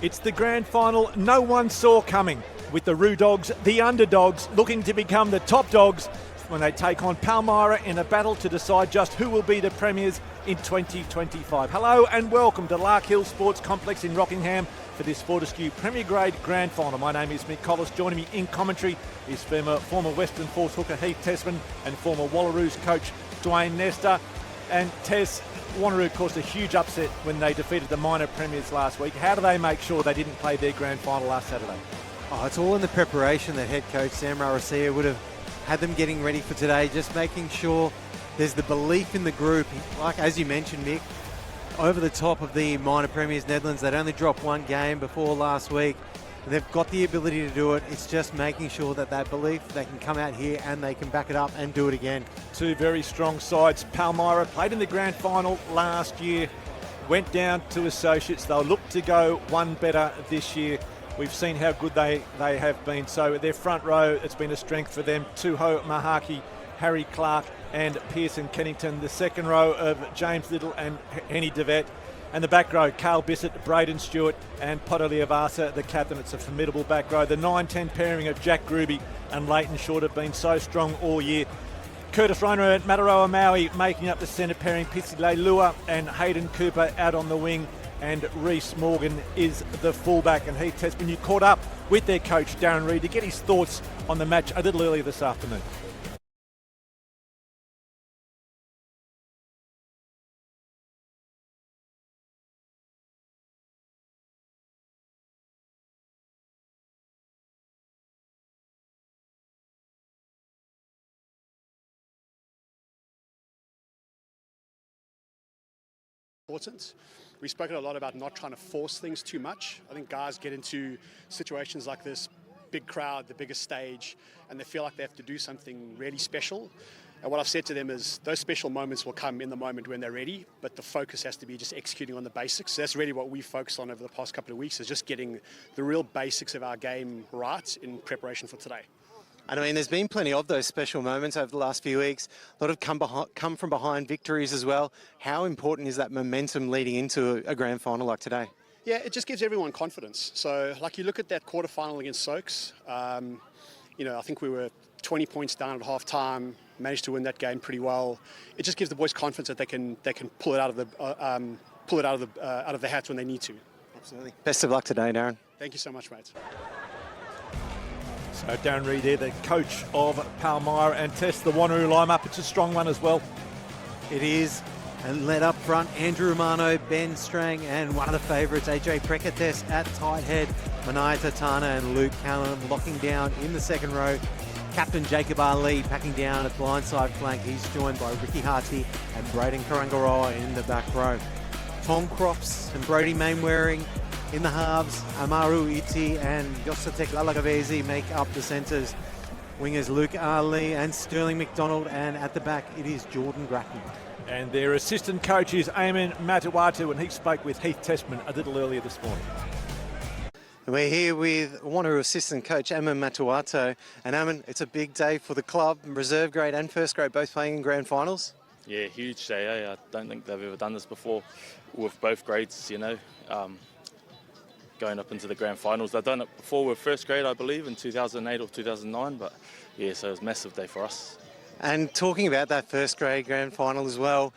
It's the grand final no one saw coming, with the Roo Dogs, the underdogs, looking to become the top dogs when they take on Palmyra in a battle to decide just who will be the premiers in 2025. Hello and welcome to Lark Hill Sports Complex in Rockingham for this Fortescue Premier Grade Grand Final. My name is Mick Collis. Joining me in commentary is former Western Force hooker Heath Tessman and former Wanneroo's coach Dwayne Nestor. And Tess, Wanneroo caused a huge upset when they defeated the minor premiers last week. How do they make sure they didn't play their grand final last Saturday? Oh, it's all in the preparation that head coach Sam Rarasia would have had them getting ready for today, just making sure there's the belief in the group. Like, as you mentioned, Mick, over the top of the minor premiers Netherlands, they'd only dropped one game before last week. They've got the ability to do it. It's just making sure that belief, they can come out here and they can back it up and do it again. Two very strong sides. Palmyra played in the grand final last year, went down to associates. They'll look to go one better this year. We've seen how good they have been. So their front row, it's been a strength for them. Tuho Mahaki, Harry Clark and Pearson Kennington. The second row of James Little and Henny Devet. And the back row, Carl Bissett, Braden Stewart and Podoliavasa, the captain. It's a formidable back row. The 9-10 pairing of Jack Gruby and Leighton Short have been so strong all year. Curtis Rona and Mataroa Maui making up the centre pairing. Pisile Lua and Hayden Cooper out on the wing. And Reece Morgan is the fullback. And Heath Tessman, you caught up with their coach, Darren Reid, to get his thoughts on the match a little earlier this afternoon. Important. We've spoken a lot about not trying to force things too much. I think guys get into situations like this, big crowd, the biggest stage, and they feel like they have to do something really special. And what I've said to them is those special moments will come in the moment when they're ready, but the focus has to be just executing on the basics. So that's really what we've focused on over the past couple of weeks, is just getting the real basics of our game right in preparation for today. And I mean, there's been plenty of those special moments over the last few weeks. A lot have come from behind victories as well. How important is that momentum leading into a grand final like today? Yeah, it just gives everyone confidence. So, like, you look at that quarterfinal against Soaks. I think we were 20 points down at half time, managed to win that game pretty well. It just gives the boys confidence that they can pull it out of the hat when they need to. Absolutely. Best of luck today, Darren. Thank you so much, mate. So Darren Reid there, the coach of Palmyra, and Tess, the Wanneroo lineup. It's a strong one as well. It is. And led up front, Andrew Romano, Ben Strang, and one of the favourites, AJ Prekates at tight head, Manaya Tatana and Luke Callum locking down in the second row. Captain Jacob Ali packing down at blindside flank. He's joined by Ricky Harty and Braden Karangaroa in the back row. Tom Crops and Brody Mainwaring in the halves. Amaru Iti and Yosatek Lalagavezi make up the centres. Wingers Luke Ali and Sterling McDonald, and at the back it is Jordan Grattan. And their assistant coach is Eamon Matuatu, and he spoke with Heath Tessman a little earlier this morning. We're here with Wanneroo assistant coach Eamon Matuatu. And Eamon, it's a big day for the club, reserve grade and first grade both playing in grand finals. Yeah, huge day. I don't think they've ever done this before with both grades, going up into the grand finals. They've done it before with first grade, I believe, in 2008 or 2009, but yeah, so it was a massive day for us. And talking about that first grade grand final as well,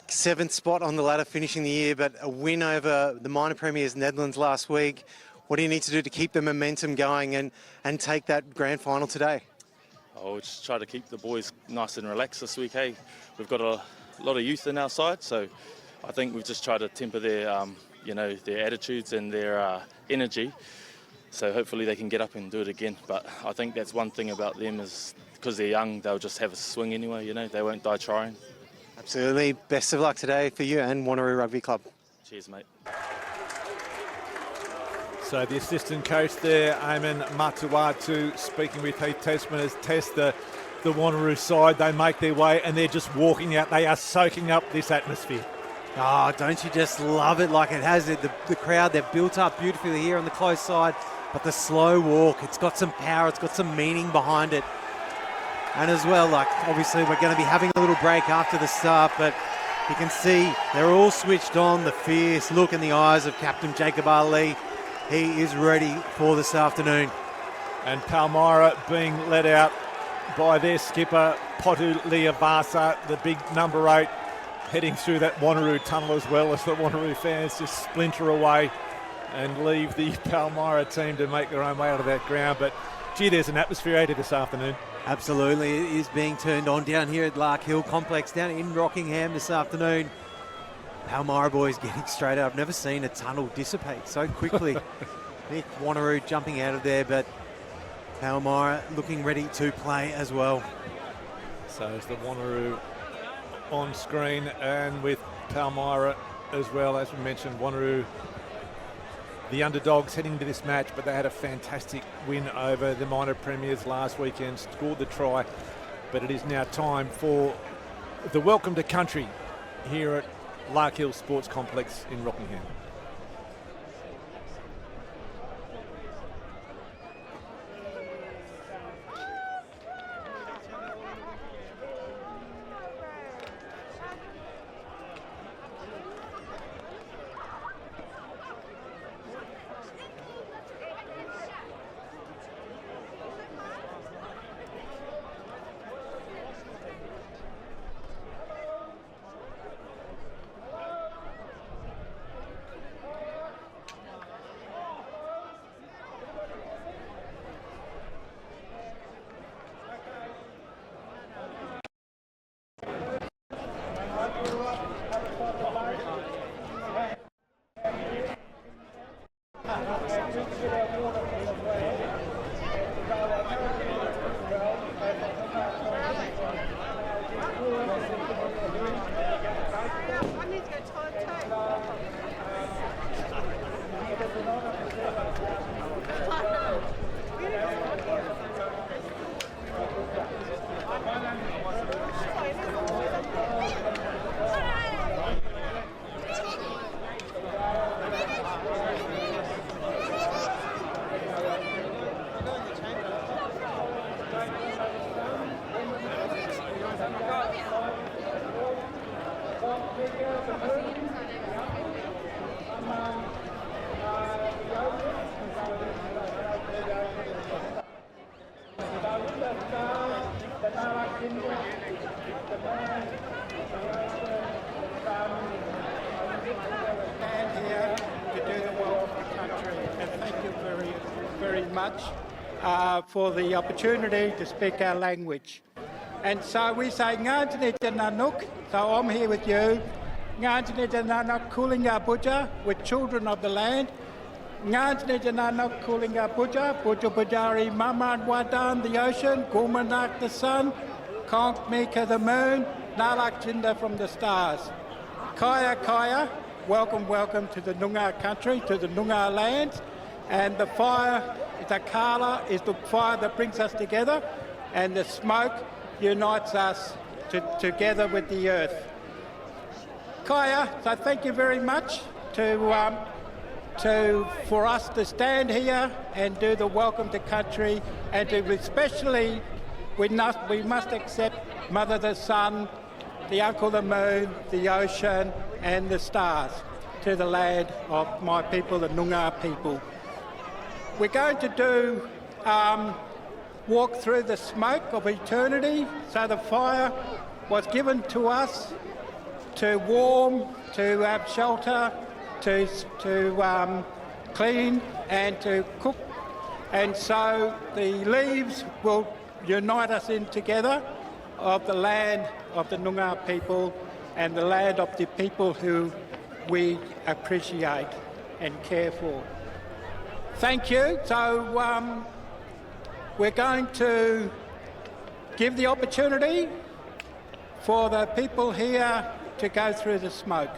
7th spot on the ladder finishing the year, but a win over the minor premiers Netherlands last week. What do you need to do to keep the momentum going and take that grand final today? I'll just try to keep the boys nice and relaxed this week, hey. We've got a lot of youth in our side, so I think we've just tried to temper their their attitudes and their energy. So hopefully they can get up and do it again. But I think that's one thing about them is because they're young, they'll just have a swing anyway, they won't die trying. Absolutely. Best of luck today for you and Wanneroo Rugby Club. Cheers, mate. So the assistant coach there, Eamon Matuatu, speaking with Heath Tessman as Tess, the Wanneroo side. They make their way and they're just walking out. They are soaking up this atmosphere. Oh, don't you just love it like it has it? The crowd, they've built up beautifully here on the close side, but the slow walk, it's got some power, it's got some meaning behind it. And as well, obviously we're going to be having a little break after the start, but you can see they're all switched on, the fierce look in the eyes of Captain Jacob Ali. he is ready for this afternoon. And Palmyra being led out by their skipper, Potu Liavasa, the big number 8, heading through that Wanneroo tunnel as well, as the Wanneroo fans just splinter away and leave the Palmyra team to make their own way out of that ground. But gee, there's an atmosphere out here this afternoon. Absolutely, it is being turned on down here at Lark Hill Complex down in Rockingham this afternoon. Palmyra boys getting straight up. I've never seen a tunnel dissipate so quickly. Nick Wanneroo jumping out of there, but Palmyra looking ready to play as well. So it's the Wanneroo on screen, and with Palmyra as well, as we mentioned, Wanneroo, the underdogs heading into this match, but they had a fantastic win over the minor premiers last weekend, scored the try. But it is now time for the welcome to country here at Lark Hill Sports Complex in Rockingham. For the opportunity to speak our language. And so we say, Ngātini te Nanuk, so I'm here with you. Ngātini te Nanuk Kulinga Buja, with children of the land. Ngātini te Nanuk Kulinga Buja, Buja Bujari Mamad Wadan, the ocean, Gulmanak the sun, Konk Mika the moon, Nalak Jinda from the stars. Kaya Kaya, welcome, welcome to the Noongar country, to the Noongar lands. And the fire, the kala, is the fire that brings us together, and the smoke unites us together with the earth. Kaya, so thank you very much for us to stand here and do the welcome to country, and to especially we must accept Mother the Sun, the Uncle the Moon, the ocean, and the stars to the land of my people, the Noongar people. We're going to do walk through the smoke of eternity. So the fire was given to us to warm, to have shelter, to clean and to cook. And so the leaves will unite us in together of the land of the Noongar people and the land of the people who we appreciate and care for. Thank you. So we're going to give the opportunity for the people here to go through the smoke.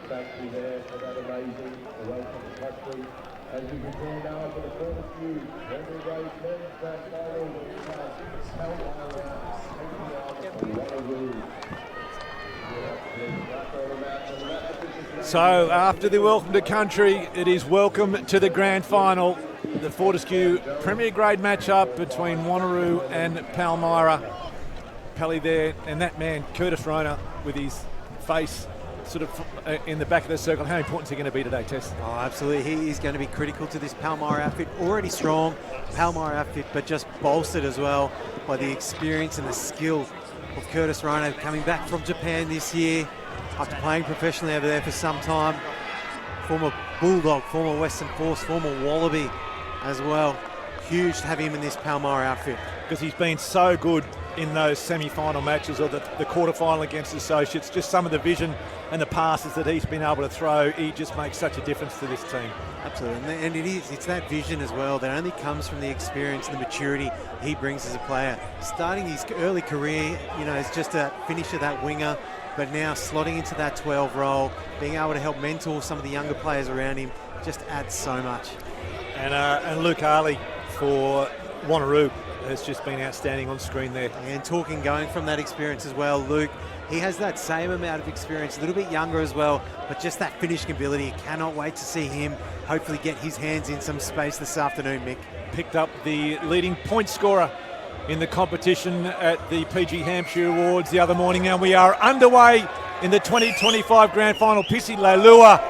Thank you there for that amazing welcome to country. As we prepare now for the Fortescue Premier Grade Men's Grand Final, So after the welcome to country, it is welcome to the grand final. The Fortescue Premier Grade matchup between Wanneroo and Palmyra. Pally there, and that man, Curtis Rona, with his face sort of in the back of the circle. How important is he going to be today, Tess? Oh, absolutely. He is going to be critical to this Palmyra outfit. Already strong Palmyra outfit, but just bolstered as well by the experience and the skill of Curtis Rona, coming back from Japan this year after playing professionally over there for some time. Former Bulldog, former Western Force, former Wallaby as well. Huge to have him in this Palmyra outfit. Because he's been so good in those semi-final matches or the quarter-final against Associates. Just some of the vision and the passes that he's been able to throw, he just makes such a difference to this team. Absolutely, and it's that vision as well that only comes from the experience and the maturity he brings as a player. Starting his early career, as just a finisher, that winger, but now slotting into that 12 role, being able to help mentor some of the younger players around him, just adds so much. And Luke Harley for Wanneroo has just been outstanding on screen there. And going from that experience as well, Luke, he has that same amount of experience, a little bit younger as well, but just that finishing ability. Cannot wait to see him hopefully get his hands in some space this afternoon, Mick. Picked up the leading point scorer in the competition at the PG Hampshire Awards the other morning. Now we are underway in the 2025 Grand Final. Pisi Leilua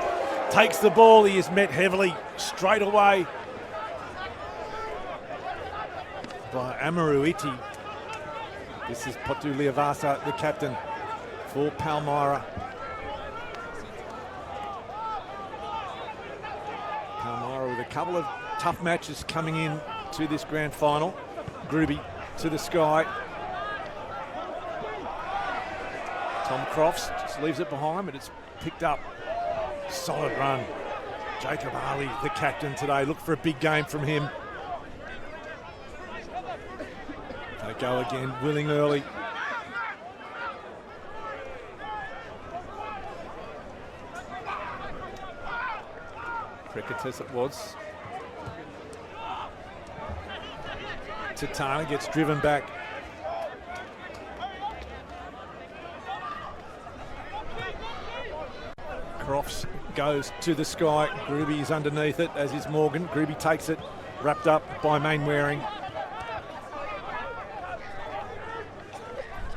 takes the ball. He is met heavily straight away by Amaru Iti. This is Potu Liavasa, the captain for Palmyra. Palmyra with a couple of tough matches coming in to this grand final. Gruby to the sky. Tom Crofts just leaves it behind, but it's picked up. Solid run. Jacob Ali, the captain today. Look for a big game from him. They go again, willing early. Cricketers it was. Tatana gets driven back. Crofts goes to the sky. Gruby is underneath it, as is Morgan. Gruby takes it, wrapped up by Mainwaring.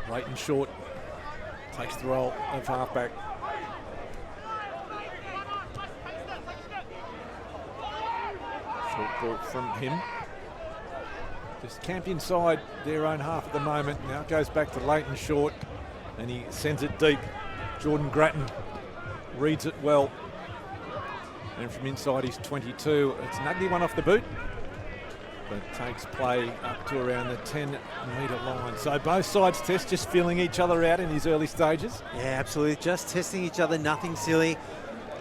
Leighton Short takes the role of halfback. Short ball from him. Just camped inside their own half at the moment. Now it goes back to Leighton Short and he sends it deep. Jordan Grattan reads it well. And from inside his 22, it's an ugly one off the boot, but takes play up to around the 10-metre line. So both sides just feeling each other out in these early stages. Yeah, absolutely. Just testing each other, nothing silly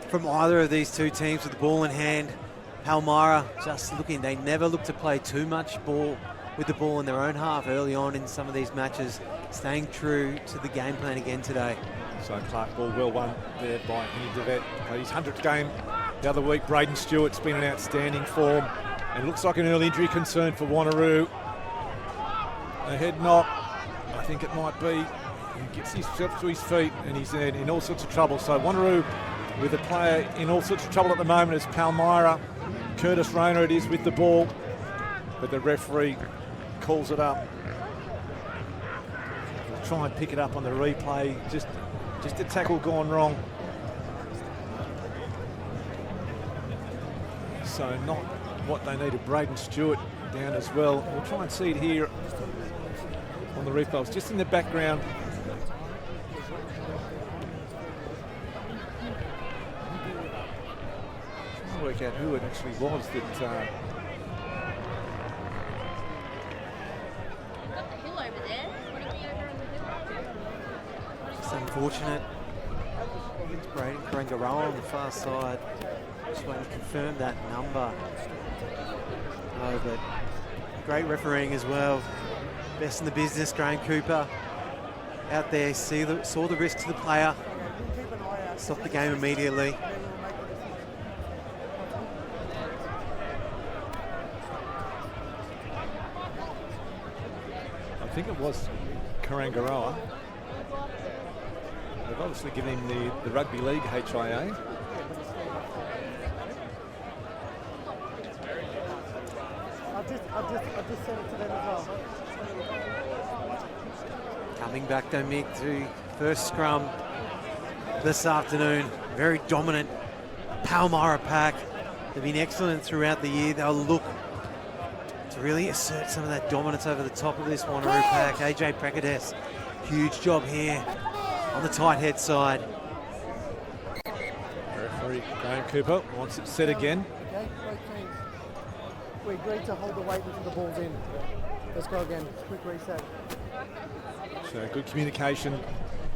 from either of these two teams with the ball in hand. Palmyra just looking, they never look to play too much ball with the ball in their own half early on in some of these matches, staying true to the game plan again today. So Clark ball well won there by Henny Devet. Played his 100th game the other week. Braden Stewart's been in outstanding form. And it looks like an early injury concern for Wanneroo. A head knock, I think it might be. He gets himself to his feet and he's in all sorts of trouble. So Wanneroo with a player in all sorts of trouble at the moment is Palmyra. Curtis Rona it is with the ball, but the referee calls it up. We'll try and pick it up on the replay. Just a tackle gone wrong. So not what they needed. Braden Stewart down as well. We'll try and see it here on the replay. It's just in the background. Trying to work out who it actually was that. It's unfortunate. It's Braden Karangaroa on the far side. Just waiting to confirm that number. Oh, but great refereeing as well. Best in the business, Graham Cooper. Out there, saw the risk to the player. Stop the game immediately. I think it was Karangaroa. They've obviously given him the Rugby League HIA. I just sent it to them as well. Coming back though, Mick, to first scrum this afternoon. Very dominant Palmyra pack. They've been excellent throughout the year. They'll look to really assert some of that dominance over the top of this Wanneroo pack. AJ Precates, huge job here on the tight head side. Referee Graham Cooper wants it set again. Okay, both teams. We agreed to hold the weight until the ball's in. Let's go again. Quick reset. So good communication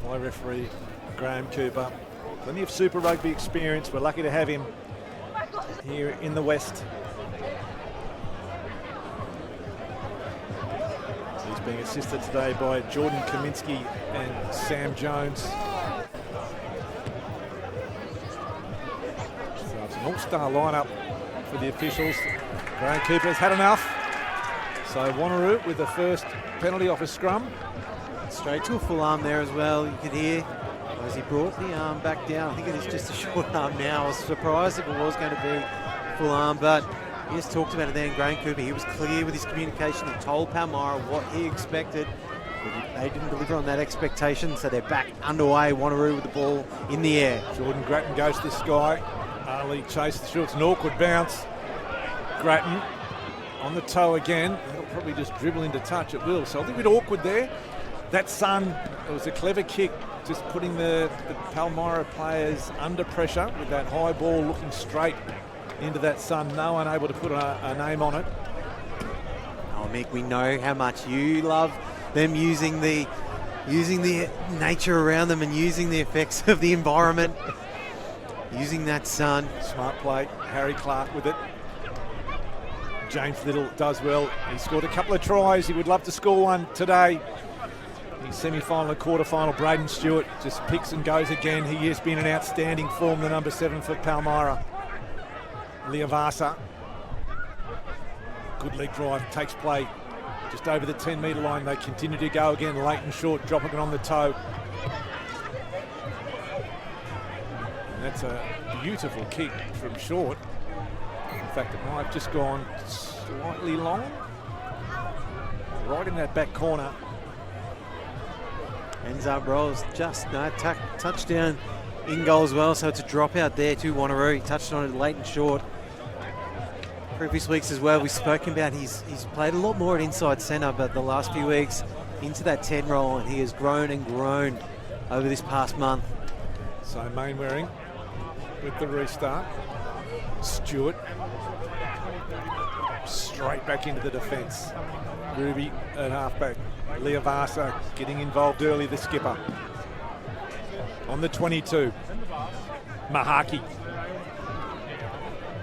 by referee Graham Cooper. Plenty of Super Rugby experience. We're lucky to have him here in the West. He's being assisted today by Jordan Kaminsky and Sam Jones. So it's an all-star lineup for the officials. Graham Cooper's had enough. So Wanneroo with the first penalty off a scrum. Straight to a full arm there as well. You could hear as he brought the arm back down. I think it is just a short arm now. I was surprised if it was going to be full arm, but he just talked about it there in Graham Cooper. He was clear with his communication. He told Palmyra what he expected. They didn't deliver on that expectation, so they're back underway. Wanneroo with the ball in the air. Jordan Grattan goes to the sky. Ali chases through. It's an awkward bounce. Grattan on the toe again. It'll probably just dribble into touch at will. So I think a bit awkward there. That Sun, it was a clever kick, just putting the Palmyra players under pressure with that high ball looking straight into that Sun. No one able to put a name on it. Oh, Mick, we know how much you love them using the nature around them and using the effects of the environment. Using that Sun. Smart play, Harry Clark with it. James Little does well. He scored a couple of tries. He would love to score one today. In semi-final and quarter-final, Braden Stewart just picks and goes again. He has been in outstanding form, the number 7 for Palmyra. Leavasa. Good leg drive, takes play just over the 10-metre line. They continue to go again. Leighton Short dropping it on the toe. And that's a beautiful kick from Short. In fact, it might have just gone slightly long. Right in that back corner. Ends up rolls just touchdown in goal as well, so it's a dropout there to Wanneroo. He touched on it late and short. Previous weeks as well, we've spoken about he's played a lot more at inside centre, but the last few weeks into that 10 role, and he has grown and grown over this past month. So Mainwaring with the restart. Stewart straight back into the defence. Ruby at halfback. Leavasa getting involved early, the skipper. On the 22. Mahaki.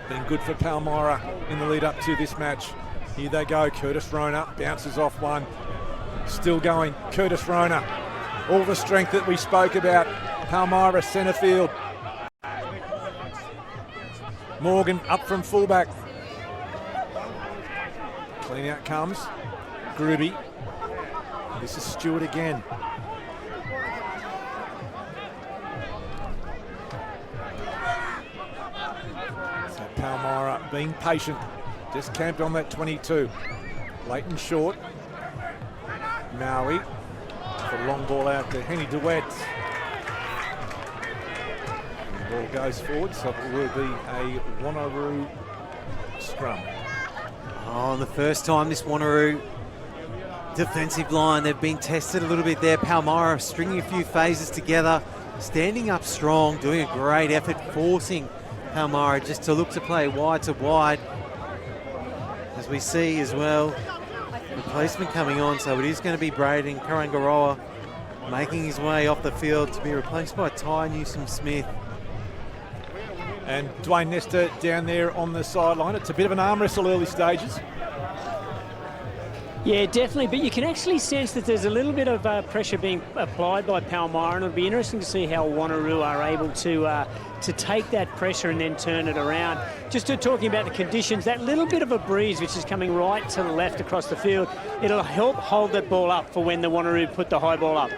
Been good for Palmyra in the lead up to this match. Here they go. Curtis Rona bounces off one. Still going. Curtis Rona. All the strength that we spoke about. Palmyra centre field. Morgan up from fullback. Clean out comes Gruby. This is Stewart again. So Palmyra being patient. Just camped on that 22. Leighton Short. Maui. The long ball out to Henny DeWitt. The ball goes forward, so it will be a Wanneroo scrum. Oh, and the first time this Wanneroo defensive line, they've been tested a little bit there. Palmyra stringing a few phases together, standing up strong, doing a great effort, forcing Palmyra just to look to play wide to wide. As we see as well, replacement coming on, so it is going to be Braden Karangaroa making his way off the field to be replaced by Ty Newsom-Smith. And Dwayne Nestor down there on the sideline. It's a bit of an arm wrestle early stages. Yeah, definitely. But you can actually sense that there's a little bit of pressure being applied by Palmyra, and it'll be interesting to see how Wanneroo are able to take that pressure and then turn it around. Just talking about the conditions, that little bit of a breeze which is coming right to the left across the field, it'll help hold that ball up for when the Wanneroo put the high ball up.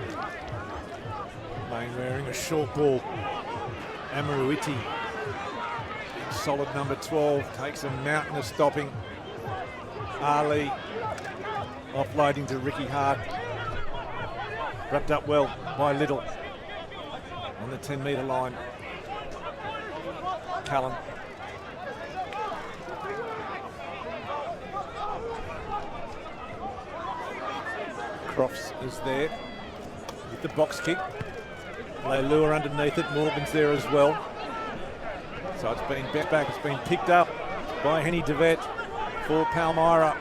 Lane wearing a short ball. Amaruiti, big solid number 12, takes a mountain of stopping. Ali offloading to Ricky Hart. Wrapped up well by Little on the 10-metre line. Callan. Crofts is there with the box kick. Leilua underneath it. Morgan's there as well. So it's been back. It's been picked up by Henny DeVet for Palmyra.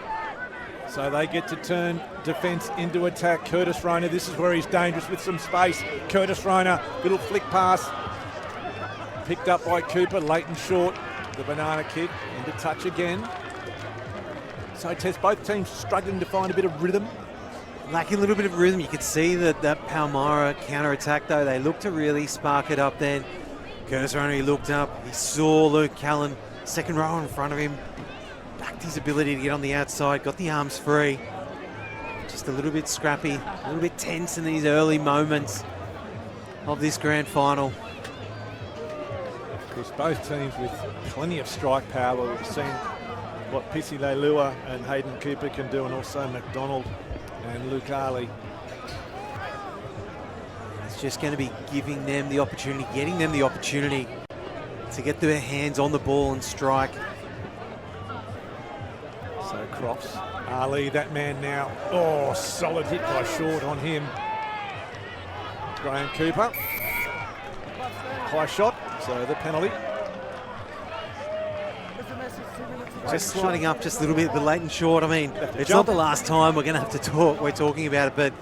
So they get to turn defence into attack. Curtis Rona, this is where he's dangerous with some space. Curtis Rona, little flick pass. Picked up by Cooper, Leighton short. The banana kick into touch again. So Tess, both teams struggling to find a bit of rhythm. Lacking a little bit of rhythm. You could see that Palmyra counter-attack, though. They looked to really spark it up then. Curtis Rona, he looked up. He saw Luke Callan, second row in front of him. Backed his ability to get on the outside, got the arms free. Just a little bit scrappy, a little bit tense in these early moments of this grand final. Of course, both teams with plenty of strike power. We've seen what Pisi Leilua and Hayden Cooper can do, and also McDonald and Luke Ali. It's just going to be giving them the opportunity, getting them the opportunity to get their hands on the ball and strike. So Crofts, Ali, that man now. Oh, solid hit by Short on him. Graham Cooper. High shot, so the penalty. Just sliding up just a little bit, the Leighton Short. I mean, it's not the last time we're going to have to talk. We're talking about it, but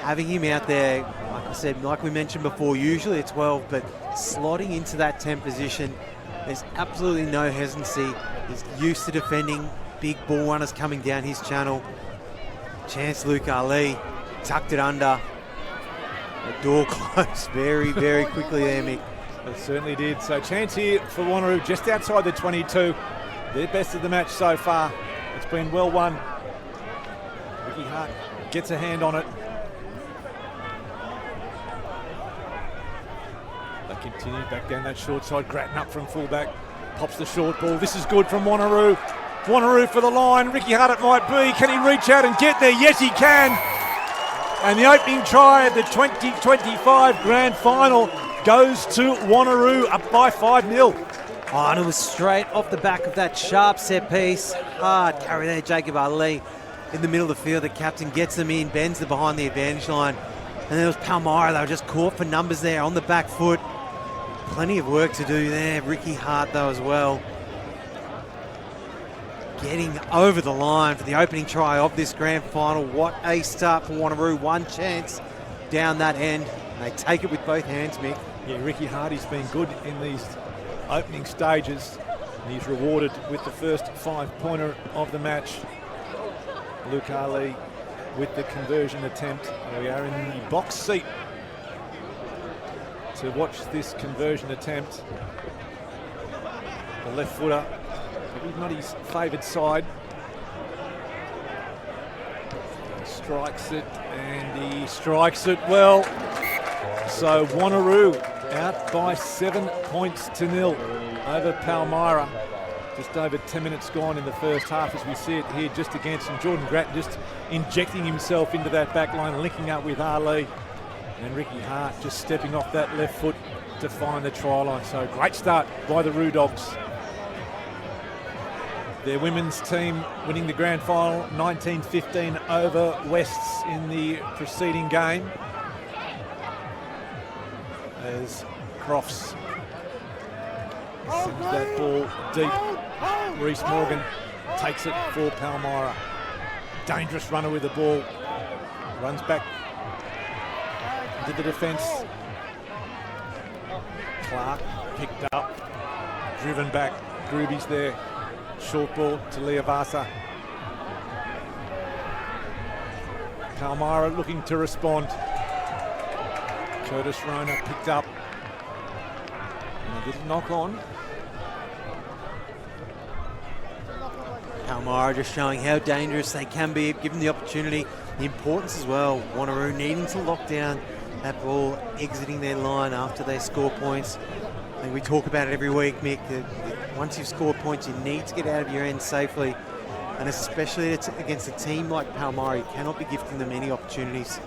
having him out there, like I said, like we mentioned before, usually a 12, but slotting into that 10 position, there's absolutely no hesitancy. He's used to defending big ball runners coming down his channel. Chance Luke Ali tucked it under. The door closed very, very quickly there, Mick. It certainly did. So chance here for Wanneroo just outside the 22. Their best of the match so far. It's been well won. Ricky Hart gets a hand on it. They continue back down that short side. Grattan up from fullback. Pops the short ball. This is good from Wanneroo. Wanneroo for the line. Ricky Hart it might be. Can he reach out and get there? Yes, he can. And the opening try at the 2025 grand final goes to Wanneroo, up by 5-0. Oh, and it was straight off the back of that sharp set piece. Hard carry there, Jacob Ali in the middle of the field. The captain gets them in, bends them behind the advantage line. And there was Palmyra. They were just caught for numbers there on the back foot. Plenty of work to do there. Ricky Hart, though, as well. Getting over the line for the opening try of this grand final. What a start for Wanneroo. One chance down that end. They take it with both hands, Mick. Yeah, Ricky Hardy's been good in these opening stages. And he's rewarded with the first 5-pointer of the match. Luke Ali with the conversion attempt. We are in the box seat to watch this conversion attempt. The left footer, maybe not his favoured side. He strikes it, and he strikes it well. So Wanneroo out by 7 points to 0 over Palmyra. Just over 10 minutes gone in the first half as we see it here just against, and Jordan Grattan just injecting himself into that back line, linking up with Ali. And Ricky Hart just stepping off that left foot to find the try line. So great start by the Roo Dogs. Their women's team winning the grand final 19-15 over Wests in the preceding game. As Crofts sends that ball deep. Reece Morgan takes it for Palmyra. Dangerous runner with the ball. Runs back into the defence. Clark picked up. Driven back. Grooby's there. Short ball to Leavasa. Palmyra looking to respond. Curtis Rona picked up. And a little knock on. Palmyra just showing how dangerous they can be, given the opportunity, the importance as well. Wanneroo needing to lock down that ball, exiting their line after they score points. I think we talk about it every week, Mick, that once you've scored points, you need to get out of your end safely. And especially against a team like Palmyra, you cannot be gifting them any opportunities.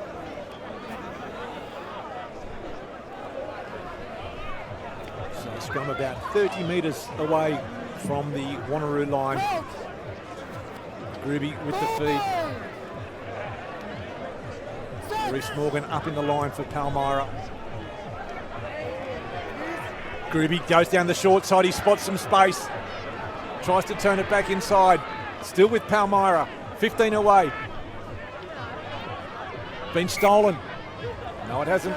So scrum about 30 metres away from the Wanneroo line. Gruby with the feed. Reese Morgan up in the line for Palmyra. Gruby goes down the short side, he spots some space. Tries to turn it back inside. Still with Palmyra, 15 away. Been stolen. No, it hasn't.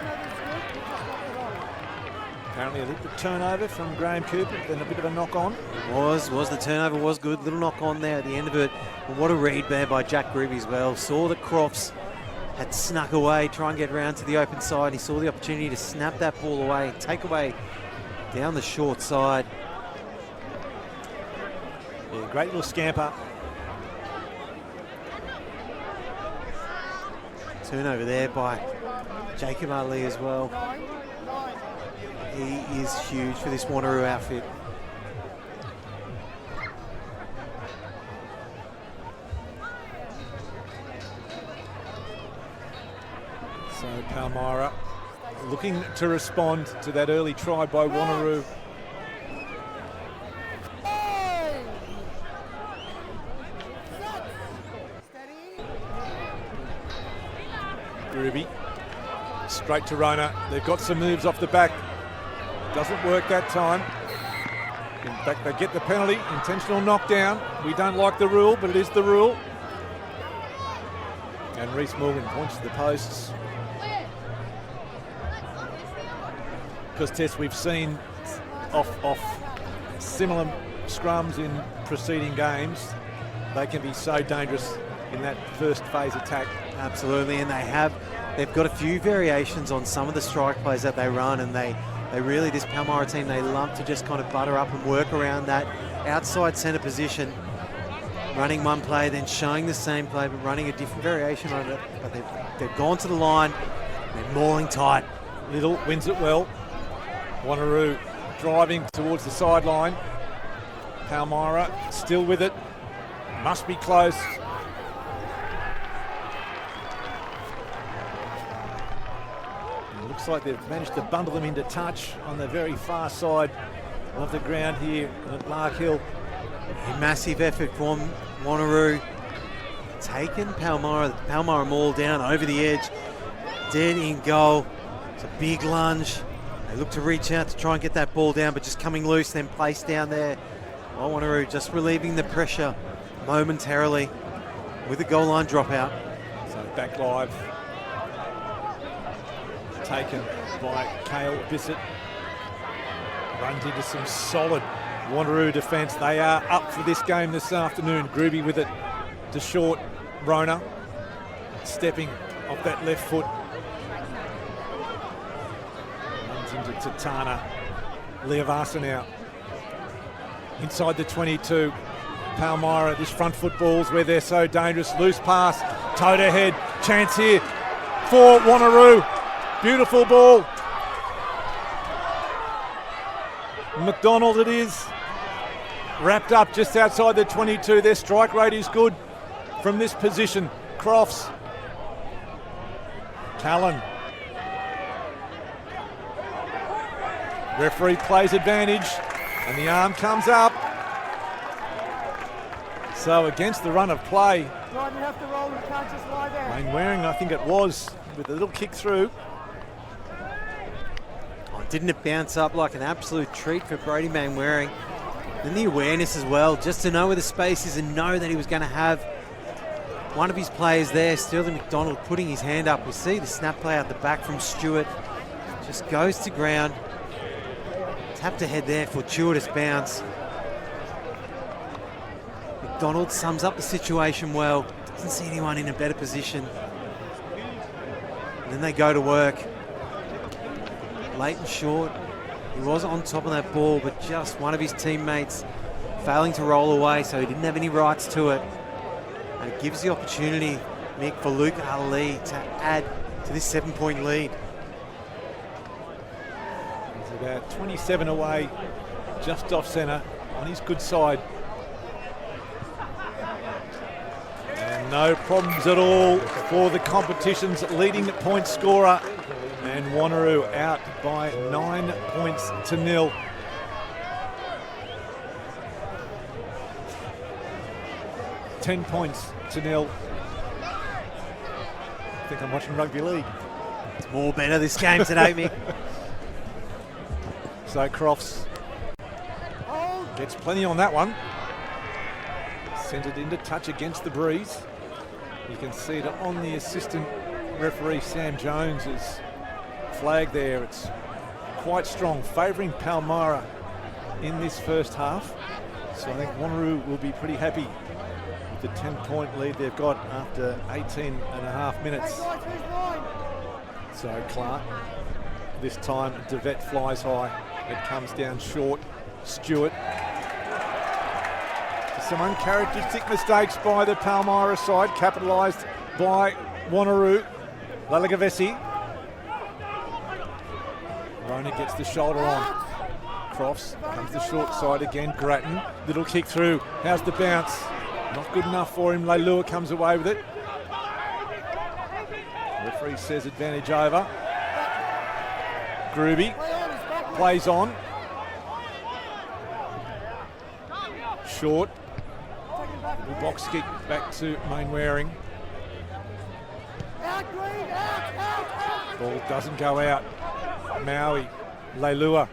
Apparently a little bit turnover from Graham Cooper, then a bit of a knock on. Was the turnover was good, little knock on there at the end of it. But what a read there by Jack Gruby as well. Saw that Crofts had snuck away, try and get around to the open side. He saw the opportunity to snap that ball away, take away down the short side. Yeah, great little scamper. Turnover there by Jacob Ali as well. He is huge for this Wanneroo outfit. So Palmyra looking to respond to that early try by Wanneroo. Ruby straight to Rona. They've got some moves off the back. Doesn't work that time. In fact, they get the penalty. Intentional knockdown. We don't like the rule, but it is the rule. And Reese Morgan points to the posts. Because, Tess, we've seen off similar scrums in preceding games. They can be so dangerous in that first phase attack. Absolutely, and they've got a few variations on some of the strike plays that they run, and they really, this Palmyra team, they love to just kind of butter up and work around that outside centre position, running one play, then showing the same play, but running a different variation on it. But they've gone to the line, they're mauling tight. Little wins it well. Wanneroo driving towards the sideline. Palmyra still with it. Must be close. Looks like they've managed to bundle them into touch on the very far side of the ground here at Lark Hill. A massive effort from Wanneroo. Taken Palmyra maul down over the edge. Dead in goal. It's a big lunge. They look to reach out to try and get that ball down, but just coming loose, then placed down there. Wanneroo just relieving the pressure momentarily with a goal line dropout. So back live. Taken by Cale Bissett. Runs into some solid Wanneroo defence. They are up for this game this afternoon. Gruby with it to short. Rona stepping off that left foot. Runs into Tatana. Leavasa now. Inside the 22. Palmyra, this front foot ball's where they're so dangerous. Loose pass, toe to head. Chance here for Wanneroo. Beautiful ball. McDonald it is. Wrapped up just outside the 22. Their strike rate is good from this position. Crofts. Callan. Referee plays advantage and the arm comes up. So against the run of play. Right, you have to roll, you can't just lie there. Wayne Waring, I think it was, with a little kick through. Didn't it bounce up like an absolute treat for Brody Mainwaring? And the awareness as well, just to know where the space is and know that he was going to have one of his players there, Sterling McDonald, putting his hand up. We see the snap play out the back from Stewart. Just goes to ground. Tapped ahead there, fortuitous bounce. McDonald sums up the situation well. Doesn't see anyone in a better position. And then they go to work. Leighton Short, he was on top of that ball, but just one of his teammates failing to roll away, so he didn't have any rights to it. And it gives the opportunity, Mick, for Luke Ali to add to this 7-point lead. He's about 27 away, just off centre, on his good side. And no problems at all for the competition's leading point scorer. And Wanneroo out by 9 points to 0. $10 points to 0. I think I'm watching rugby league. It's more better this game today, Mick. So Crofts gets plenty on that one. Sends it into touch against the breeze. You can see it on the assistant referee Sam Jones's flag there. It's quite strong, favouring Palmyra in this first half. So I think Wanneroo will be pretty happy with the 10-point lead they've got after 18 and a half minutes. So Clark, this time DeVette flies high. It comes down short. Stewart. Some uncharacteristic mistakes by the Palmyra side, capitalised by Wanneroo. Lalagavesi. Rona gets the shoulder on. Crofts comes the short side again. Grattan, little kick through. How's the bounce? Not good enough for him. Leilua comes away with it. Referee says advantage over. Groovy plays on. Short. Little box kick back to Mainwaring. Ball doesn't go out. Maui, Leilua,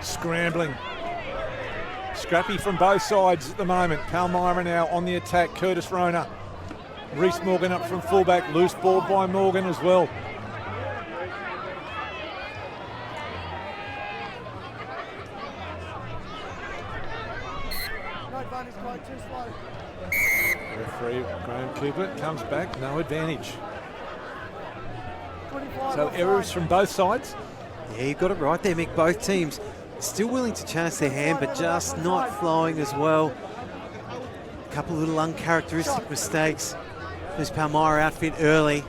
scrambling. Scrappy from both sides at the moment. Palmyra now on the attack. Curtis Rona. Reece Morgan up from fullback. Loose ball by Morgan as well. Referee Graham Cooper comes back. No advantage. So errors from both sides. Yeah, you got it right there, Mick. Both teams still willing to chance their hand, but just not flowing as well. A couple little uncharacteristic mistakes. This Palmyra outfit early.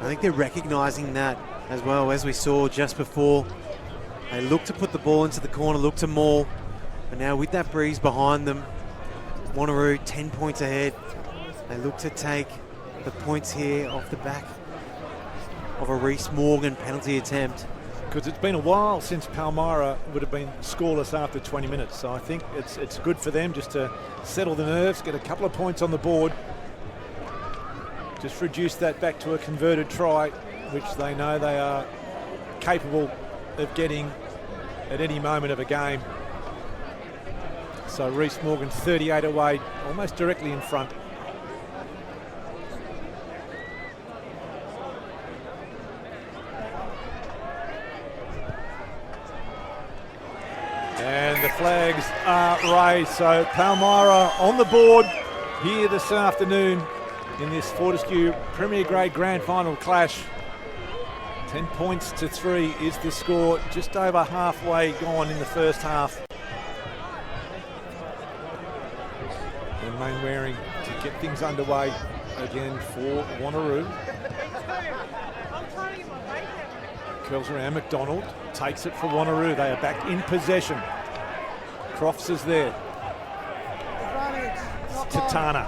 I think they're recognising that as well, as we saw just before. They look to put the ball into the corner, look to maul. But now with that breeze behind them, Wanneroo 10 points ahead. They look to take the points here off the back of a Reece Morgan penalty attempt. Because it's been a while since Palmyra would have been scoreless after 20 minutes. So I think it's good for them just to settle the nerves, get a couple of points on the board. Just reduce that back to a converted try, which they know they are capable of getting at any moment of a game. So Reece Morgan 38 away, almost directly in front. And the flags are raised. So Palmyra on the board here this afternoon in this Fortescue Premier Grade Grand Final clash. 10 points to 3 is the score, just over halfway gone in the first half. And Mainwaring to get things underway again for Wanneroo. Curls around McDonald, takes it for Wanneroo. They are back in possession. Crofts is there. Tatana.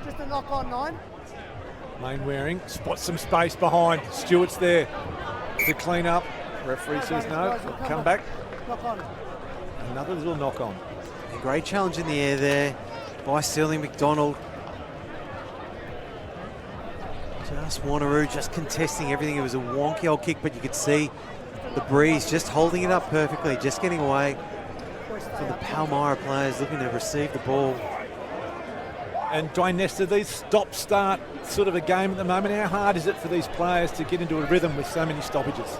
Just a knock on 9. Mainwaring spots some space behind. Stewart's there to clean up. Referee says no. Come back. Knock on. Another little knock on. A great challenge in the air there by Sterling McDonald. Just Wanneroo just contesting everything. It was a wonky old kick, but you could see the breeze just holding it up perfectly, just getting away from the Palmyra players looking to receive the ball. And Dwayne Nestor, these stop-start sort of a game at the moment. How hard is it for these players to get into a rhythm with so many stoppages?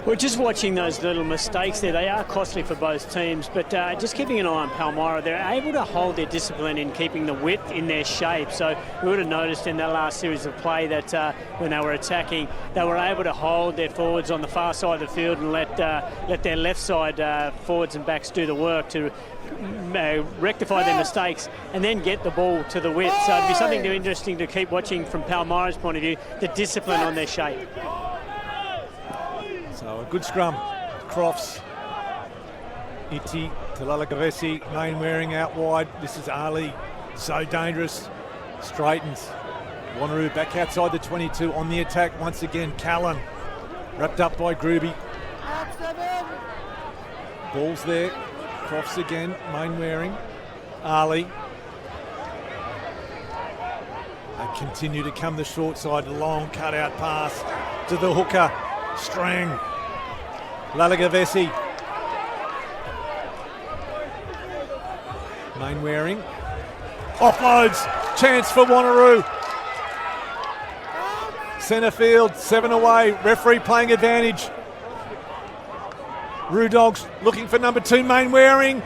We're just watching those little mistakes there. They are costly for both teams, but just keeping an eye on Palmyra, they're able to hold their discipline in keeping the width in their shape. So we would have noticed in that last series of play that when they were attacking, they were able to hold their forwards on the far side of the field and let their left side forwards and backs do the work to rectify their mistakes and then get the ball to the width. So it'd be something interesting to keep watching from Palmyra's point of view, the discipline on their shape. So a good scrum. Crofts, Iti, Talalagavesi, Mainwaring out wide. This is Ali, so dangerous. Straightens. Wanneroo back outside the 22 on the attack once again. Callan wrapped up by Gruby. Ball's there. Crofts again. Mainwaring. Ali. They continue to come the short side. Long cutout pass to the hooker. Strang. Lalagavesi. Mainwaring. Offloads. Chance for Wanneroo. Centre field. 7 away. Referee playing advantage. Roo Dogs looking for number 2, Mainwaring.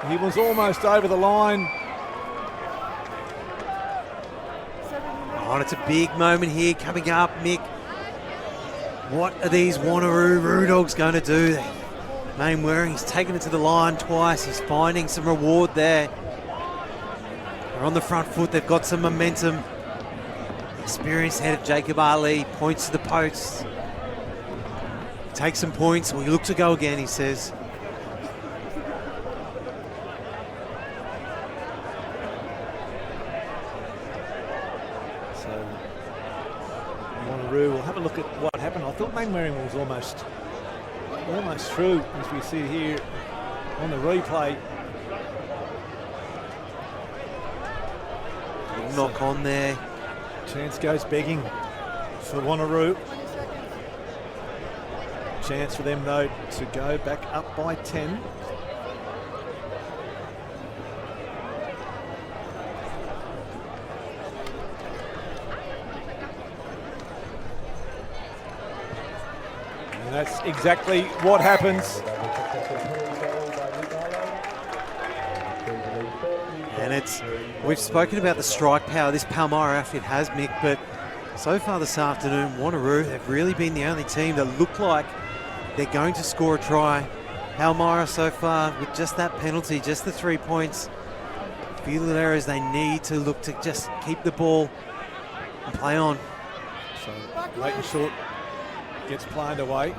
He was almost over the line. Oh, it's a big moment here coming up, Mick. What are these Wanneroo Roo Dogs going to do? Mainwaring, he's taken it to the line twice. He's finding some reward there. They're on the front foot. They've got some momentum. Experienced head of Jacob Ali points to the posts. Takes some points. We look to go again, he says. We'll have a look at what happened. I thought Mainwaring was almost through, as we see here on the replay. Knock on there. Chance goes begging for Wanneroo. Chance for them though to go back up by 10. That's exactly what happens. And we've spoken about the strike power this Palmyra outfit has, Mick, but so far this afternoon, Wanneroo have really been the only team that look like they're going to score a try. Palmyra so far with just that penalty, just the 3 points. Few errors they need to look to just keep the ball and play on. So Leighton Short gets planed away.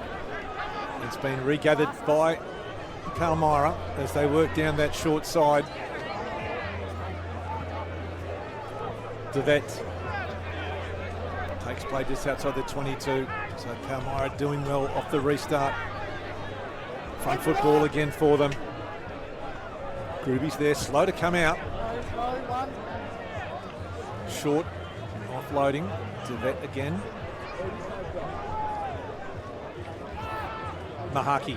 It's been regathered by Palmyra as they work down that short side. Devet takes play just outside the 22. So Palmyra doing well off the restart. Front foot ball again for them. Gruby's there, slow to come out. Short, offloading. Devet again. Mahaki.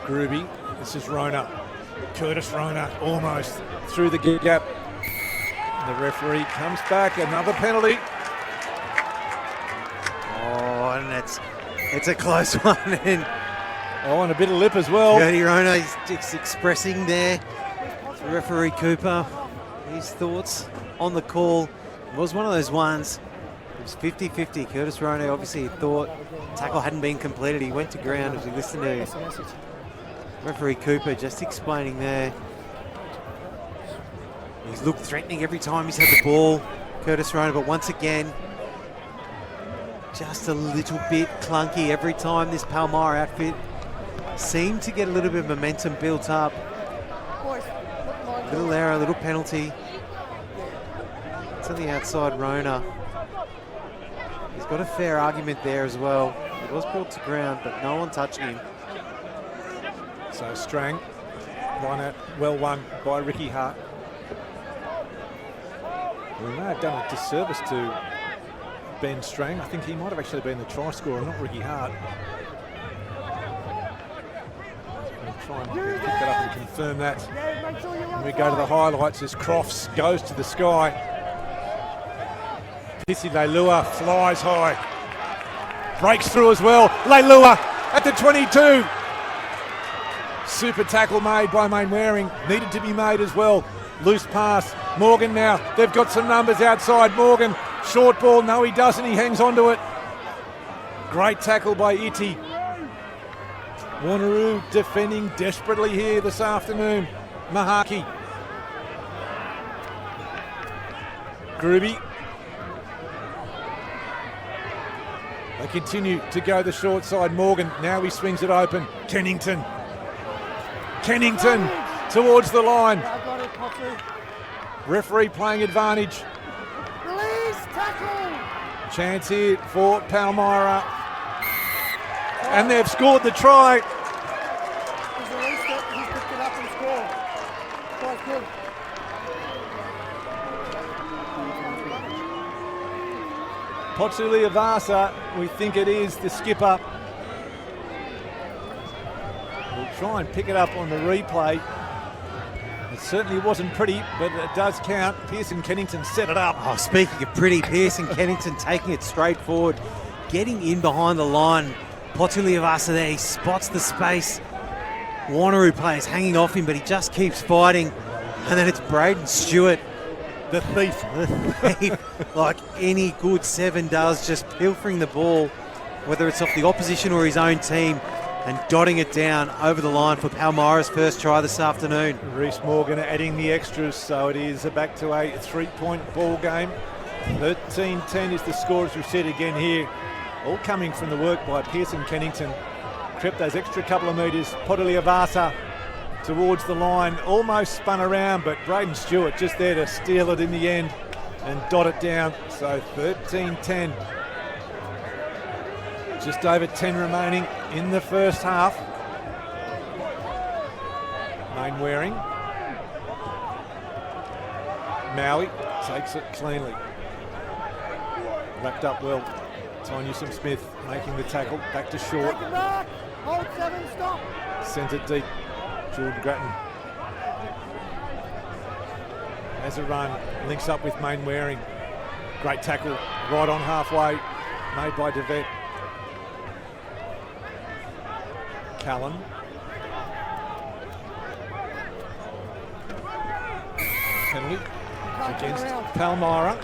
Gruby. This is Rona. Curtis Rona almost through the gap. The referee comes back. Another penalty. Oh, and it's a close one. And and a bit of lip as well. Curtis Rona is just expressing there. Referee Cooper, his thoughts on the call. It was one of those ones. It was 50-50. Curtis Rona obviously thought tackle hadn't been completed. He went to ground as we listened to referee Cooper just explaining there. He's looked threatening every time he's had the ball, Curtis Rona, but once again, just a little bit clunky every time this Palmyra outfit seemed to get a little bit of momentum built up. Little error, a little penalty. To the outside, Rona. He's got a fair argument there as well. It was brought to ground, but no one touched him. So Strang, line out, well won by Ricky Hart. We may have done a disservice to Ben Strang. I think he might have actually been the try scorer, not Ricky Hart. We'll try and pick that up and confirm that. And we go to the highlights as Crofts goes to the sky. Pissy Leilua flies high. Breaks through as well. Leilua at the 22. Super tackle made by Mainwaring. Needed to be made as well. Loose pass. Morgan now. They've got some numbers outside. Morgan. Short ball. No, he doesn't. He hangs on to it. Great tackle by Iti. Wanneroo defending desperately here this afternoon. Mahaki. Groovy. They continue to go the short side. Morgan, now he swings it open. Kennington towards the line. Referee playing advantage. Release, tackle. Chance here for Palmyra. And they've scored the try. He's released it, he's picked it up and scored. Quite good. Potsuliavasa, we think it is the skipper. We'll try and pick it up on the replay. It certainly wasn't pretty, but it does count. Pearson Kennington set it up. Oh, speaking of pretty, Pearson Kennington taking it straight forward, getting in behind the line. Potsuliavasa there, he spots the space. Wanneroo players hanging off him, but he just keeps fighting. And then it's Braden Stewart, The thief. like any good seven does, just pilfering the ball, whether it's off the opposition or his own team, and dotting it down over the line for Palmyra's first try this afternoon. Reece Morgan adding the extras, so it is back to a 3-point ball game. 13-10 is the score, as we've said again here. All coming from the work by Pearson Kennington. Crept those extra couple of metres. Potsuliavasa towards the line, almost spun around, but Braden Stewart just there to steal it in the end and dot it down. So 13-10. Just over 10 remaining in the first half. Mainwaring. Maui takes it cleanly. Wrapped up well. Tanya Smith making the tackle. Back to short. Take it back. Hold 7, stop. Sends it deep. Jordan Grattan has a run. Links up with Mainwaring. Great tackle right on halfway. Made by DeVette. Callan. Penalty against Palmyra.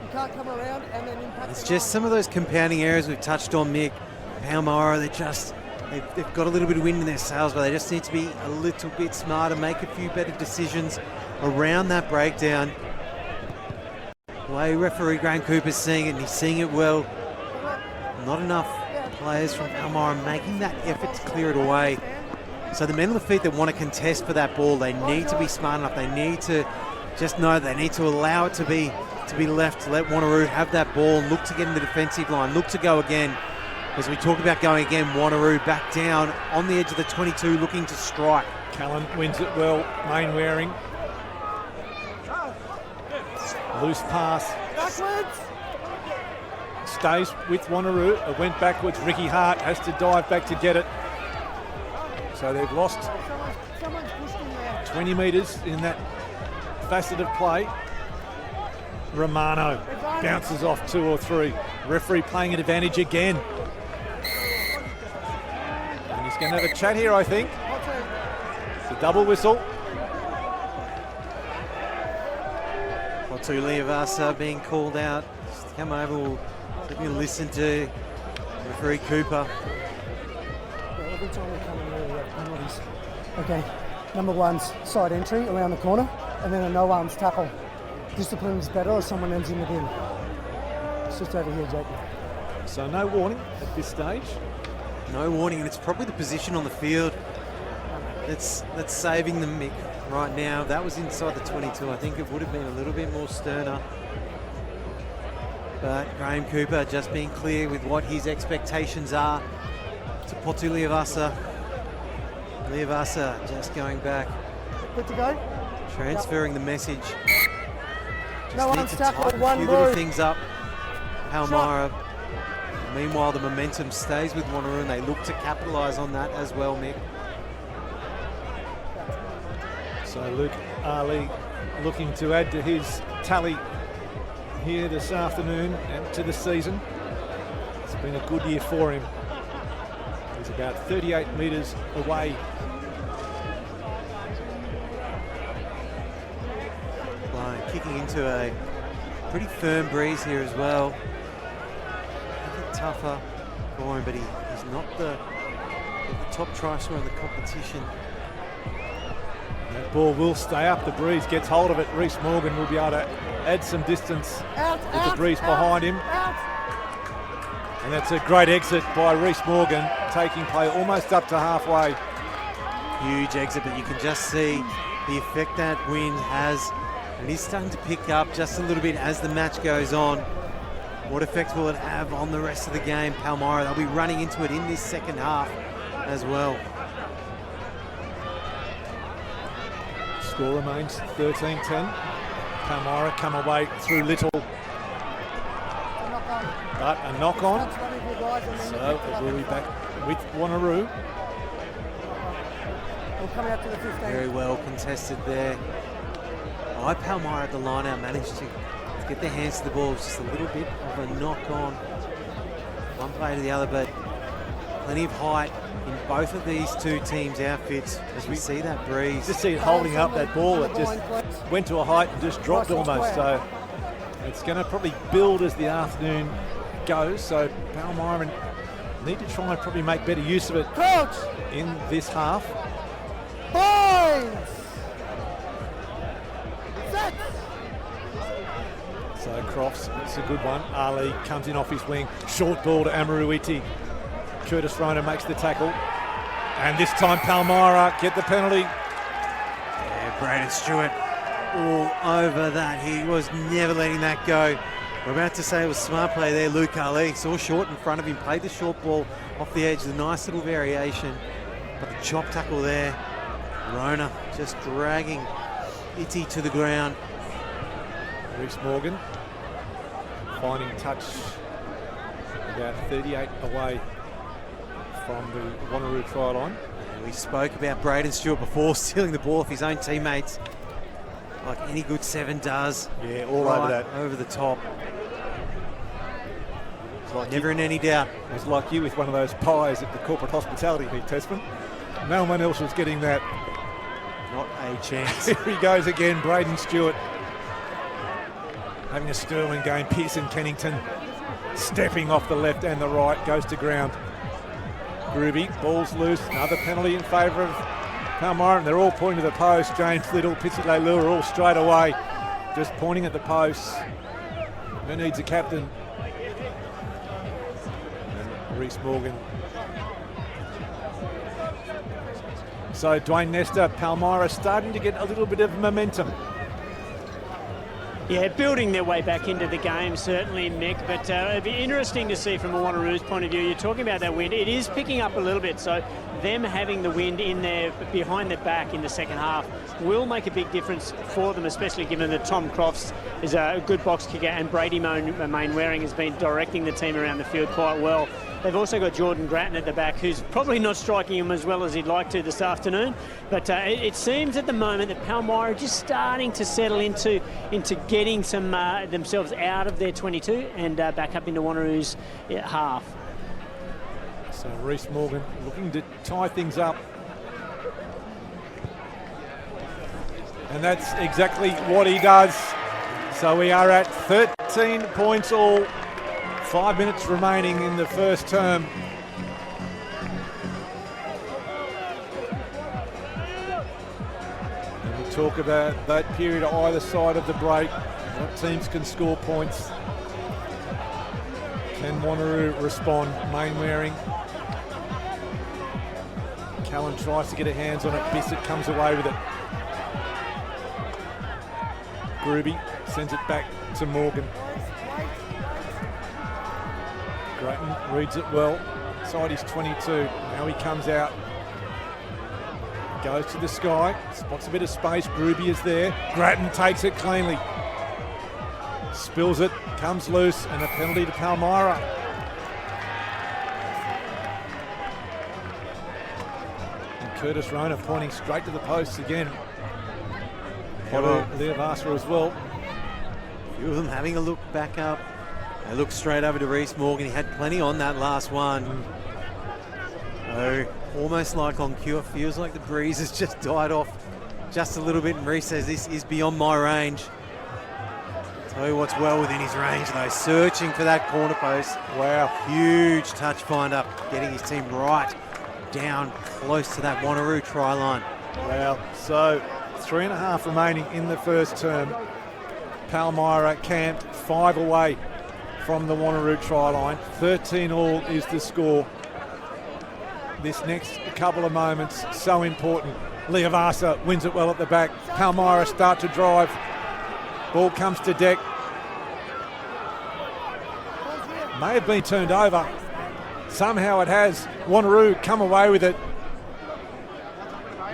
You can't come around and then impact. It's the just line. some of those compounding errors we've touched on, Mick. Palmyra, they've got a little bit of wind in their sails, but they just need to be a little bit smarter, make a few better decisions around that breakdown. The way referee Graham Cooper's seeing it, and he's seeing it well. Not enough players from Palmyra making that effort to clear it away. So the men on the feet that want to contest for that ball, they need to be smart enough. They need to just know they need to allow it to be left, to let Wanneroo have that ball and look to get in the defensive line, look to go again. As we talk about going again, Wanneroo back down on the edge of the 22, looking to strike. Callan wins it well. Mainwaring. Loose pass. Backwards. Stays with Wanneroo. It went backwards. Ricky Hart has to dive back to get it. So they've lost Someone's pushed in there. 20 metres in that facet of play. Romano bounces off 2 or 3. Referee playing an advantage again. And he's going to have a chat here, I think. It's a double whistle. Potsuliavasa being called out. Just come over, we'll listen to referee Cooper. Every time we come in here, we have penalties. Okay, number 1's side entry around the corner, and then a no-arms tackle. Discipline is better or someone ends in the bin. It's just over here, Jake. So no warning at this stage. No warning, and it's probably the position on the field that's saving them, Mick, right now. If that was inside the 22, I think it would have been a little bit more sterner. But Graham Cooper just being clear with what his expectations are to Potsuliavasa. Liavasa just going back, Good to go. transferring the message. No Just need one's to tackled, tighten a one few little move. things up. Palmyra. Meanwhile, the momentum stays with Wanneroo, and they look to capitalise on that as well, Mick. So Luke Ali looking to add to his tally here this afternoon and to the season. It's been a good year for him. He's about 38 metres away. Kicking into a pretty firm breeze here as well. A bit tougher for him, but he's not the top try scorer in the competition. That ball will stay up. The breeze gets hold of it. Reece Morgan will be able to add some distance with the breeze behind him. And that's a great exit by Reece Morgan, taking play almost up to halfway. Huge exit, but you can just see the effect that wind has. And he's starting to pick up just a little bit as the match goes on. What effect will it have on the rest of the game? Palmyra, they'll be running into it in this second half as well. Score remains 13-10. Palmyra come away through little. But a knock on. So we'll be back with Wanneroo. We'll come out to the 15. Very well contested there. Palmyra at the line out managed to get their hands to the ball. It was just a little bit of a knock on. One play to the other, but plenty of height in both of these two teams' outfits as we see that breeze. Just see it holding up that ball. It just went to a height and just dropped almost. So it's going to probably build as the afternoon goes. So Palmyra need to try and probably make better use of it in this half. So Crofts, it's a good one. Ali comes in off his wing. Short ball to Amaruiti. Curtis Rona makes the tackle. And this time Palmyra get the penalty. Yeah, Braden Stewart all over that. He was never letting that go. We're about to say it was smart play there. Luke Ali saw short in front of him, played the short ball off the edge. A nice little variation. But the chop tackle there. Rona just dragging Itty to the ground. Reece Morgan finding touch about 38 away from the Wanneroo try line. We spoke about Braden Stewart before, stealing the ball off his own teammates, like any good seven does. Yeah, all right over that. Over the top. It's like never in any doubt. It was like you with one of those pies at the corporate hospitality, Pete Tessman. No one else was getting that. Not a chance. Here he goes again, Braden Stewart. Having a sterling game. Pearson Kennington stepping off the left and the right, goes to ground. Groovy, ball's loose, another penalty in favour of Palmyra, and they're all pointing to the post. James Little, Pitsy Leilua all straight away, just pointing at the post. Who needs a captain? And Reece Morgan. So Dwayne Nestor, Palmyra starting to get a little bit of momentum. Yeah, building their way back into the game, certainly, Mick. But it'd be interesting to see from a Wanneroo's point of view. You're talking about that wind. It is picking up a little bit. So them having the wind in there behind their back in the second half will make a big difference for them, especially given that Tom Crofts is a good box kicker and Brady Mainwaring has been directing the team around the field quite well. They've also got Jordan Grattan at the back, who's probably not striking him as well as he'd like to this afternoon. But it seems at the moment that Palmyra are just starting to settle into getting some themselves out of their 22 and back up into Wanneroo's half. So Reece Morgan looking to tie things up. And that's exactly what he does. So we are at 13 points all. 5 minutes remaining in the first term. And we talk about that period either side of the break. What teams can score points? Can Wanneroo respond? Mainwaring. Callan tries to get her hands on it. Bissett comes away with it. Groovy sends it back to Morgan. Grattan reads it well. Inside his 22. Now he comes out. Goes to the sky. Spots a bit of space. Groovy is there. Grattan takes it cleanly. Spills it. Comes loose. And a penalty to Palmyra. And Curtis Rona pointing straight to the posts again. Leah Vassar as well. few of them having a look back up. They look straight over to Reece Morgan. He had plenty on that last one. Oh, almost like on cue. Feels like the breeze has just died off just a little bit, and Reece says this is beyond my range. Tell you what's well within his range though, searching for that corner post. Wow. Huge touch find up, getting his team right down close to that Wanneroo try line. Wow. So 3.5 remaining in the first term. Palmyra camped 5 away from the Wanneroo try line. 13 all is the score. This next couple of moments so important. Leavasa wins it well at the back. Palmyra start to drive. Ball comes to deck. May have been turned over. Somehow it has. Wanneroo come away with it.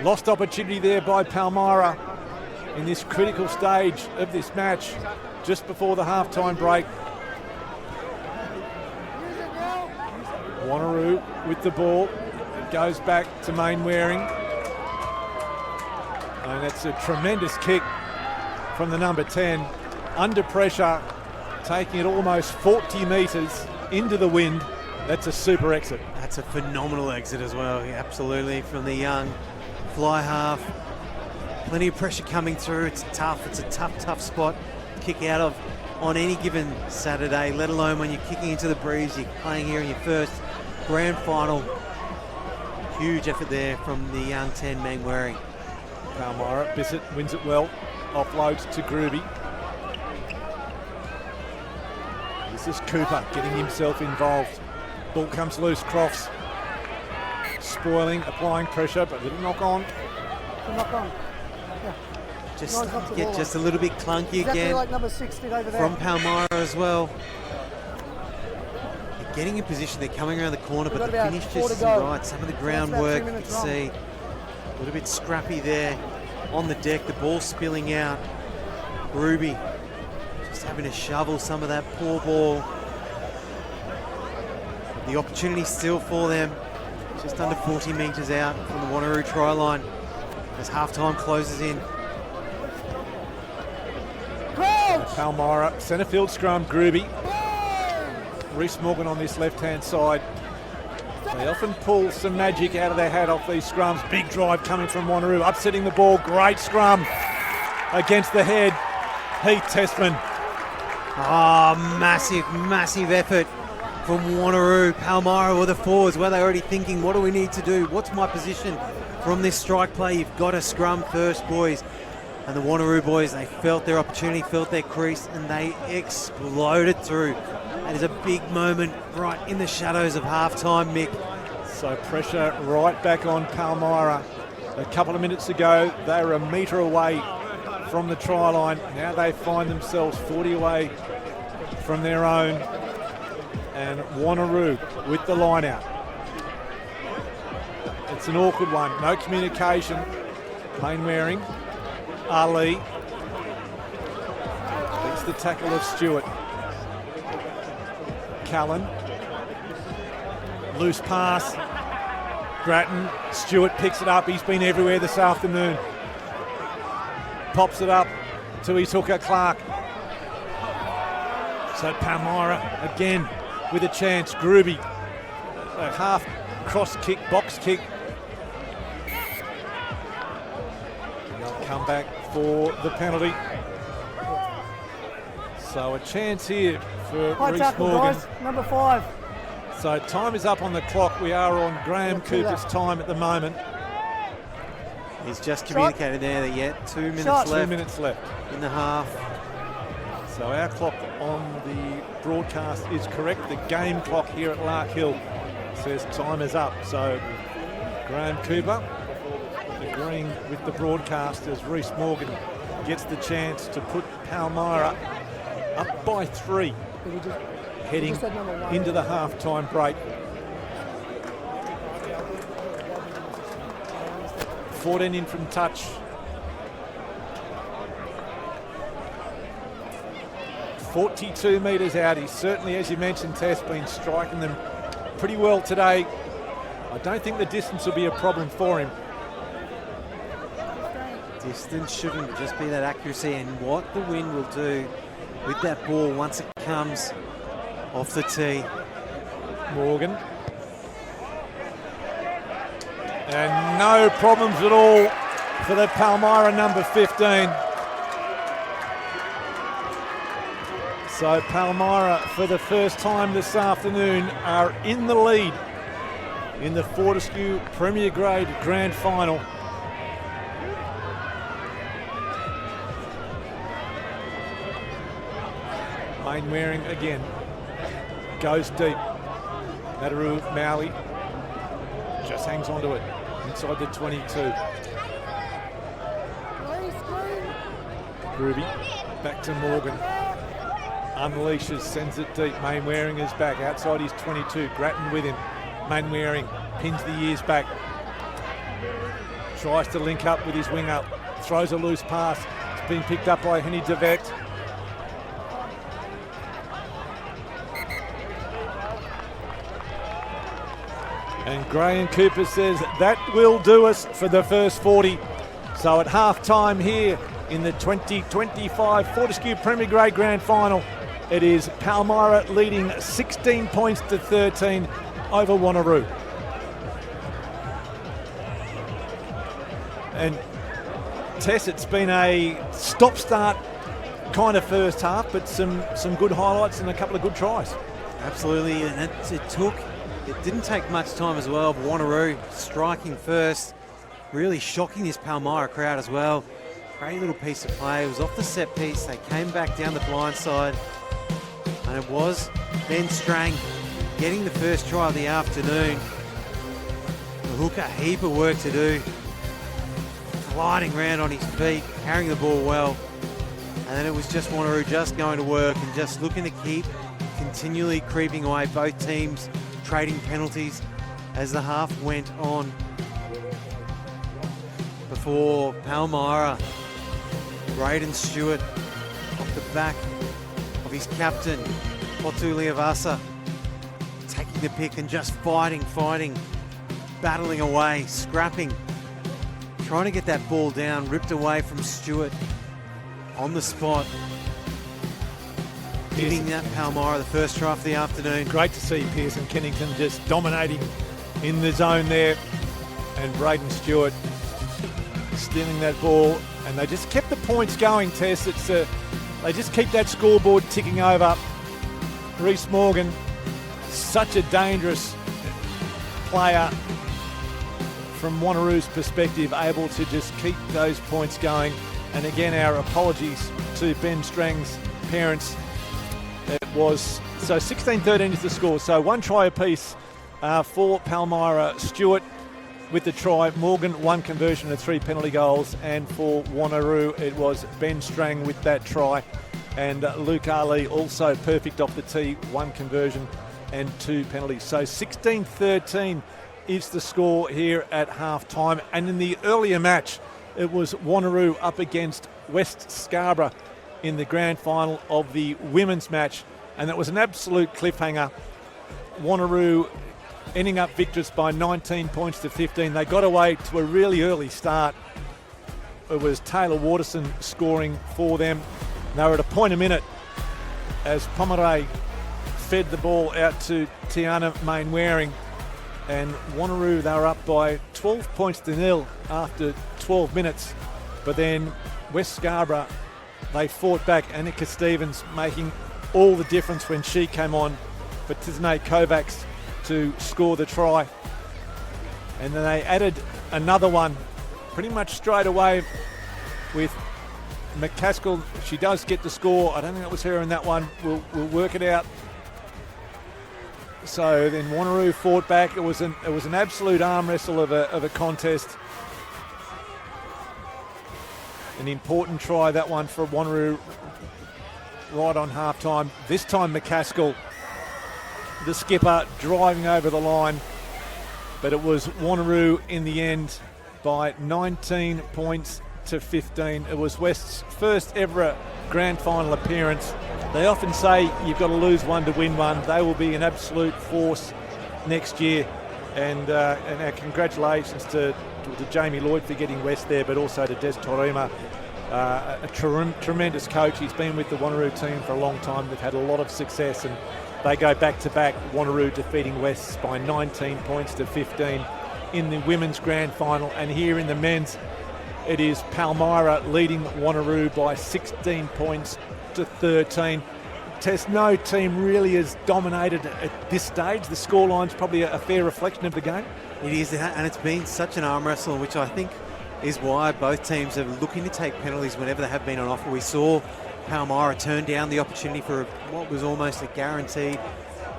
Lost opportunity there by Palmyra in this critical stage of this match just before the halftime break. Wanneroo with the ball. It goes back to Mainwaring. And it's a tremendous kick from the number 10. Under pressure, taking it almost 40 metres into the wind. That's a super exit. That's a phenomenal exit as well, absolutely, from the young fly half. Plenty of pressure coming through. It's a tough spot to kick out of on any given Saturday, let alone when you're kicking into the breeze. You're playing here in your first grand final. Huge effort there from the young 10, Mainwaring. Palmyra, Bissett wins it well, offloads to Groovy. This is Cooper getting himself involved. Ball comes loose, Crofts spoiling, applying pressure, but little knock on. Knock on. Yeah. Just a little bit clunky exactly again. Like number 6 did over there. From Palmyra as well. They're getting in position, they're coming around the corner, but the finish just isn't right. Some of the groundwork you can see. A little bit scrappy there on the deck, the ball spilling out. Ruby just having to shovel some of that poor ball. The opportunity still for them, just under 40 metres out from the Wanneroo try line as halftime closes in. Palmyra, centre field scrum, Groovy. Reece Morgan on this left-hand side. They often pull some magic out of their hat off these scrums. Big drive coming from Wanneroo, upsetting the ball. Great scrum against the head. Heath Testman. Massive effort from Wanneroo. Palmyra were the forwards. Were they already thinking, what do we need to do? What's my position from this strike play? You've got to scrum first, boys. And the Wanneroo boys, they felt their opportunity, felt their crease, and they exploded through. That is a big moment right in the shadows of halftime, Mick. So pressure right back on Palmyra. A couple of minutes ago, they were a metre away from the try line. Now they find themselves 40 away from their own. And Wanneroo with the line out. It's an awkward one. No communication. Mainwaring. Ali. Beats the tackle of Stewart. Callan. Loose pass. Grattan. Stewart picks it up. He's been everywhere this afternoon. Pops it up to his hooker, Clark. So Palmyra again with a chance. Groovy. A half cross kick, box kick. They'll come back for the penalty. So a chance here for High Reece tackle, Morgan. guys. Number 5. So time is up on the clock. We are on Graham Cooper's time at the moment. He's just communicated there that yet 2 minutes Shot. left. 2 minutes left in the half. So our clock on the broadcast is correct. The game clock here at Lark Hill says time is up. So Graham Cooper agreeing with the broadcast as Reece Morgan gets the chance to put Palmyra up by 3, heading into the halftime break. 14 in from touch. 42 metres out. He's certainly, as you mentioned, Tess, been striking them pretty well today. I don't think the distance will be a problem for him. Distance shouldn't just be that accuracy, and what the wind will do with that ball once it comes off the tee. Morgan. And no problems at all for the Palmyra number 15. So Palmyra, for the first time this afternoon, are in the lead in the Fortescue Premier Grade Grand Final. Mainwaring again goes deep. Wanneroo Maui just hangs on to it inside the 22. Ruby back to Morgan. Unleashes, sends it deep. Mainwaring is back outside his 22. Grattan with him. Mainwaring pins the ears back. Tries to link up with his winger. Throws a loose pass. It's been picked up by Henny Devet. And Graham Cooper says that will do us for the first 40. So at half time here in the 2025 Fortescue Premier Grade Grand Final, it is Palmyra leading 16 points to 13 over Wanneroo. And Tess, it's been a stop-start kind of first half, but some good highlights and a couple of good tries. Absolutely, and it didn't take much time as well. Wanneroo striking first, really shocking this Palmyra crowd as well. Great little piece of play. It was off the set piece. They came back down the blind side, and it was Ben Strang getting the first try of the afternoon. The hooker, a heap of work to do. Gliding around on his feet, carrying the ball well. And then it was just Wanneroo just going to work and just looking to keep continually creeping away. Both teams trading penalties as the half went on. Before Palmyra, Braden Stewart off the back of his captain, Potu Leavasa, taking the pick and just fighting, battling away, scrapping, trying to get that ball down, ripped away from Stewart on the spot. Giving that Palmyra the first try of the afternoon. Great to see Pearson Kennington just dominating in the zone there, and Braden Stewart stealing that ball, and they just kept the points going, Tess. They just keep that scoreboard ticking over. Reece Morgan, such a dangerous player from Wanneroo's perspective, able to just keep those points going. And again, our apologies to Ben Strang's parents. It was, so 16-13 is the score. So one try apiece for Palmyra. Stewart with the try, Morgan one conversion and 3 penalty goals, and for Wanneroo it was Ben Strang with that try, and Luke Ali also perfect off the tee, 1 conversion and 2 penalties. So 16-13 is the score here at half time. And in the earlier match, it was Wanneroo up against West Scarborough in the grand final of the women's match, and it was an absolute cliffhanger. Wanneroo ending up victors by 19 points to 15. They got away to a really early start. It was Taylor Waterson scoring for them. They were at a point a minute as Pomeray fed the ball out to Tiana Mainwaring, and Wanneroo, they were up by 12 points to 0 after 12 minutes. But then West Scarborough, they fought back. Annika Stevens making all the difference when she came on for Tisney Kovacs to score the try. And then they added another one pretty much straight away with McCaskill. She does get the score. I don't think that was her in that one. We'll work it out. So then Wanneroo fought back. It was an absolute arm wrestle of a contest. An important try, that one for Wanneroo right on half time. This time McCaskill, the skipper, driving over the line, but it was Wanneroo in the end by 19 points to 15. It was West's first ever grand final appearance. They often say you've got to lose one to win one. They will be an absolute force next year, and our congratulations to Jamie Lloyd for getting West there, but also to Des Torima Tremendous coach. He's been with the Wanneroo team for a long time. They've had a lot of success, and they go back-to-back. Wanneroo defeating Wests by 19 points to 15 in the women's grand final. And here in the men's, it is Palmyra leading Wanneroo by 16 points to 13. Tess, no team really has dominated at this stage. The scoreline's probably a fair reflection of the game. It is, and it's been such an arm wrestle, which I think is why both teams are looking to take penalties whenever they have been on offer. We saw Palmyra turn down the opportunity for what was almost a guaranteed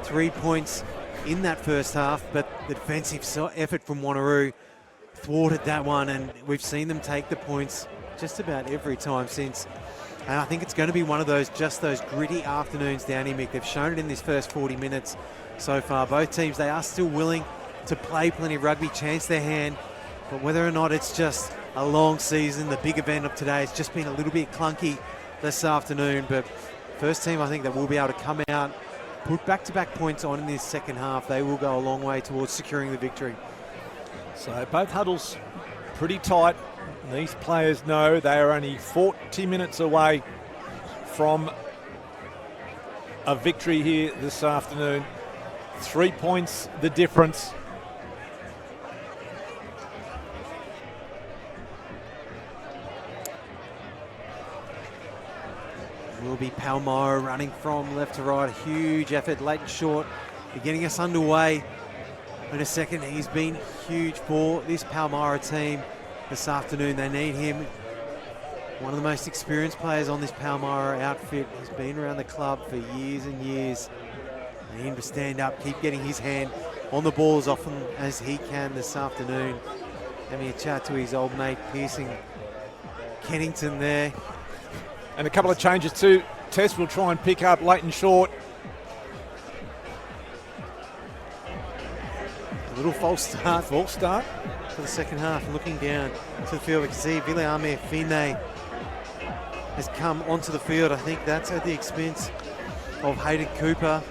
3 points in that first half, but the defensive effort from Wanneroo thwarted that one, and we've seen them take the points just about every time since. And I think it's going to be one of those gritty afternoons down here, Mick. They've shown it in this first 40 minutes so far. Both teams, they are still willing to play plenty of rugby, chance their hand, but whether or not it's just a long season, the big event of today has just been a little bit clunky this afternoon. But first team, I think, that will be able to come out, put back-to-back points on in this second half. They will go a long way towards securing the victory. So both huddles pretty tight. These players know they are only 40 minutes away from a victory here this afternoon. 3 points the difference. Will be Palmyra running from left to right. Huge effort. Leighton Short getting us underway in a second. He's been huge for this Palmyra team this afternoon. They need him. One of the most experienced players on this Palmyra outfit. He's been around the club for years and years. They need him to stand up, keep getting his hand on the ball as often as he can this afternoon. Having a chat to his old mate Pearson Kennington there. And a couple of changes too. Tess will try and pick up Leighton Short. A little false start. False start. For the second half, looking down to the field, we can see Viliame Fine has come onto the field. I think that's at the expense of Hayden Cooper.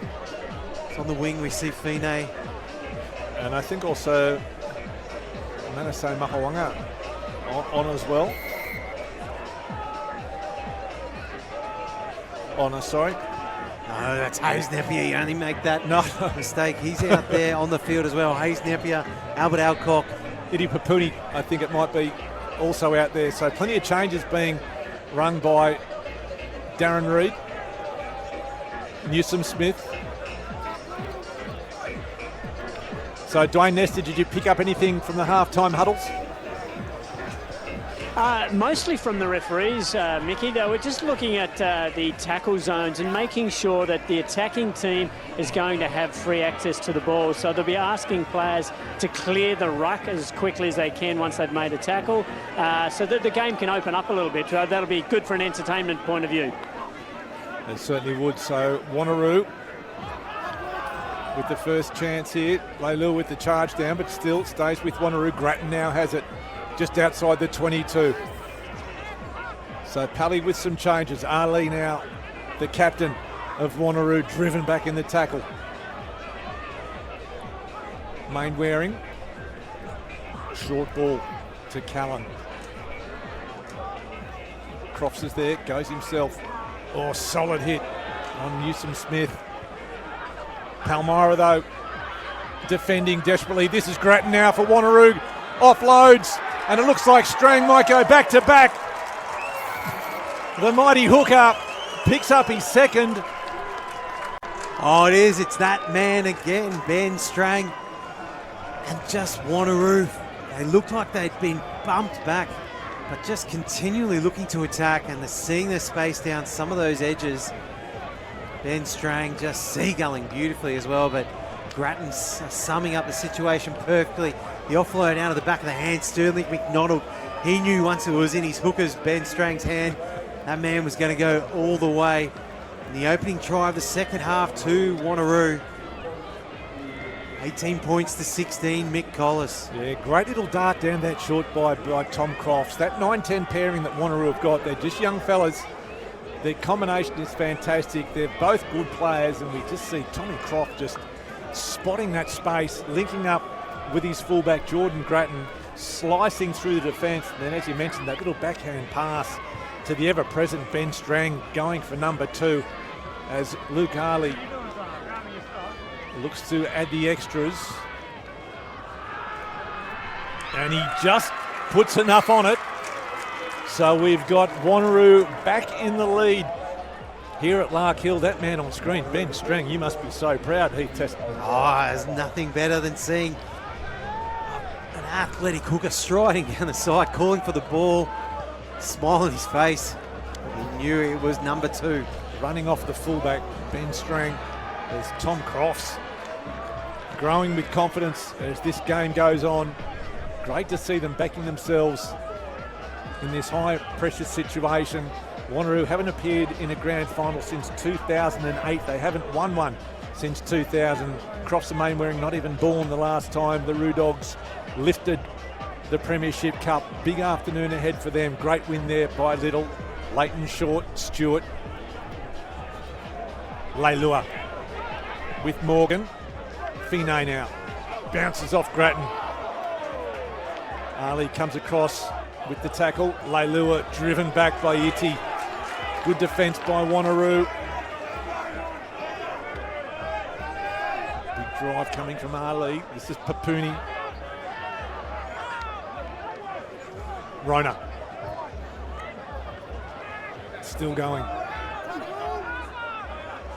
It's on the wing, we see Fine. And I think also Manase Mahawanga on as well. Sorry. No, that's Hayes Napier. You only make that no mistake. He's out there on the field as well. Hayes Napier, Albert Alcock. Idi Papuni, I think it might be, also out there. So plenty of changes being run by Darren Reid. Newsom Smith. So Dwayne Nestor, did you pick up anything from the halftime huddles? Mostly from the referees, Mickey. They were just looking at the tackle zones and making sure that the attacking team is going to have free access to the ball. So they'll be asking players to clear the ruck as quickly as they can once they've made a tackle, so that the game can open up a little bit. So that'll be good for an entertainment point of view. It certainly would. So Wanneroo with the first chance here. Leilu with the charge down, but still stays with Wanneroo. Grattan now has it just outside the 22. So Pally with some changes. Ali now, the captain of Wanneroo, driven back in the tackle. Mainwaring. Short ball to Callan. Crofts is there, goes himself. Oh, solid hit on Newsom Smith. Palmyra though, defending desperately. This is Grattan now for Wanneroo. Offloads. And it looks like Strang might go back to back. The mighty hooker picks up his second. Oh, it is. It's that man again, Ben Strang. And just Wanneroo. They looked like they'd been bumped back, but just continually looking to attack, and they're seeing their space down some of those edges. Ben Strang just seagulling beautifully as well, but Grattan's summing up the situation perfectly. The offload out of the back of the hand. Sterling McDonald, he knew once it was in his hookers, Ben Strang's hand, that man was going to go all the way. And the opening try of the second half to Wanneroo. 18 points to 16, Mick Collis. Yeah, great little dart down that short by Tom Crofts. That 9-10 pairing that Wanneroo have got, they're just young fellas. Their combination is fantastic. They're both good players, and we just see Tommy Croft just spotting that space, linking up with his fullback Jordan Grattan, slicing through the defence. And then, as you mentioned, that little backhand pass to the ever-present Ben Strang going for number 2 as Luke Harley looks to add the extras. And he just puts enough on it. So we've got Wanneroo back in the lead here at Lark Hill. That man on screen, Ben Strang, you must be so proud, Heath Test. Oh, there's nothing better than seeing an athletic hooker striding down the side, calling for the ball, smile on his face. He knew it was number 2. Running off the fullback, Ben Strang, as Tom Crofts growing with confidence as this game goes on. Great to see them backing themselves in this high pressure situation. Wanneroo haven't appeared in a grand final since 2008. They haven't won one since 2000. Crofts and Mainwaring not even born the last time the Roo Dogs lifted the Premiership Cup. Big afternoon ahead for them. Great win there by Little. Leighton Short, Stewart. Leilua with Morgan. Finney now. Bounces off Grattan. Ali comes across with the tackle. Leilua driven back by Iti. Good defence by Wanneroo. Big drive coming from Ali. This is Papuni. Rona. Still going.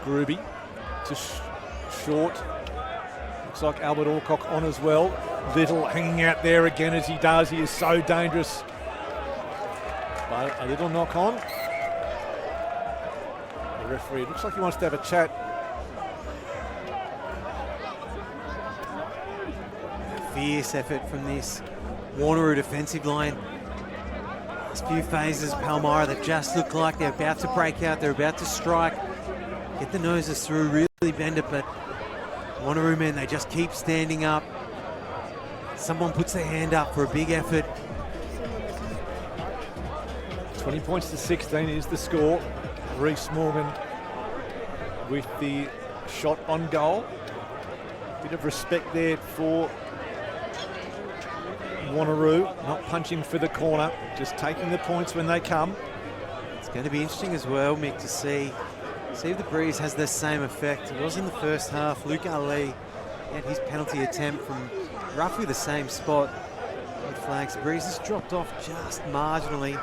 Groovy to Short. Looks like Albert Alcock on as well. Little hanging out there again as he does. He is so dangerous. But a little knock on. The referee looks like he wants to have a chat. Fierce effort from this Wanneroo defensive line. Last few phases, Palmyra, they just look like they're about to break out, they're about to strike, get the noses through, really bend it, but Wanneroo men, they just keep standing up. Someone puts their hand up for a big effort. 20 points to 16 is the score. Reece Morgan with the shot on goal. Bit of respect there for Wanneroo, not punching for the corner, just taking the points when they come. It's going to be interesting as well, Mick, to see if the breeze has the same effect. It was in the first half. Luke Ali had his penalty attempt from roughly the same spot. Red flags. The breeze has dropped off just marginally.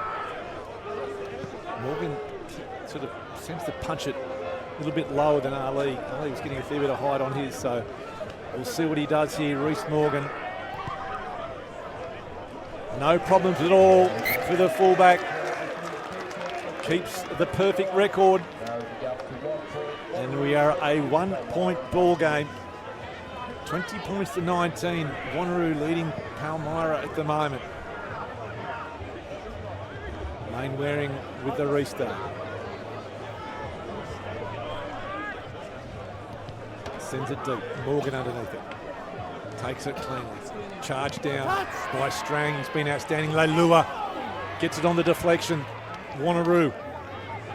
Morgan sort of seems to punch it a little bit lower than Ali. Ali was getting a fair bit of height on his, so we'll see what he does here. Reece Morgan. No problems at all for the fullback. Keeps the perfect record. And we are a 1-point ball game. 20 points to 19. Wanneroo leading Palmyra at the moment. Mainwaring with the restart. Sends it deep. Morgan underneath it. Takes it cleanly. Charged down by Strang. He's been outstanding. Leilua gets it on the deflection. Wanneroo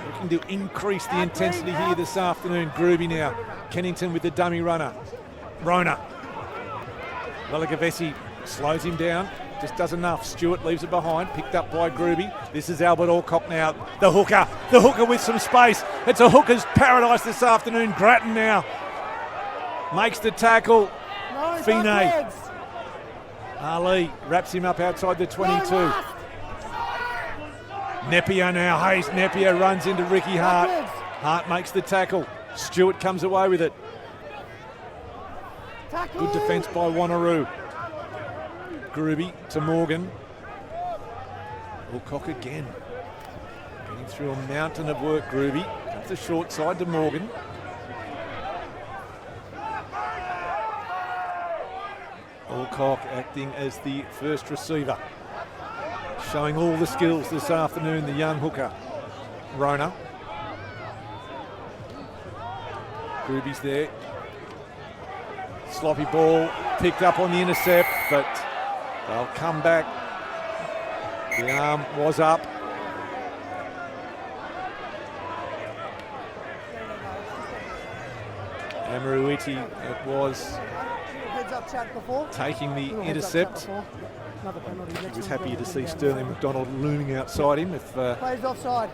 looking to increase the intensity here this afternoon. Groovy now. Kennington with the dummy runner. Rona. Lelagavesi slows him down. Just does enough. Stewart leaves it behind. Picked up by Groovy. This is Albert Alcock now. The hooker. The hooker with some space. It's a hooker's paradise this afternoon. Grattan now makes the tackle. Finney. Ali wraps him up outside the 22. Nepier now. Hayes Nepier runs into Ricky Hart. Hart makes the tackle. Stewart comes away with it. Good defence by Wanneroo. Groovy to Morgan. Alcock again. Getting through a mountain of work, Groovy. Comes the short side to Morgan. Alcock acting as the first receiver. Showing all the skills this afternoon, the young hooker. Rona. Groovy's there. Sloppy ball, picked up on the intercept, but they'll come back. The arm was up. Amaruiti, it was Heads up chat before. taking the Little heads up chat intercept. before. Another penalty. He Next was one's happy going to to see down Sterling there. McDonald looming outside him if Plays offside.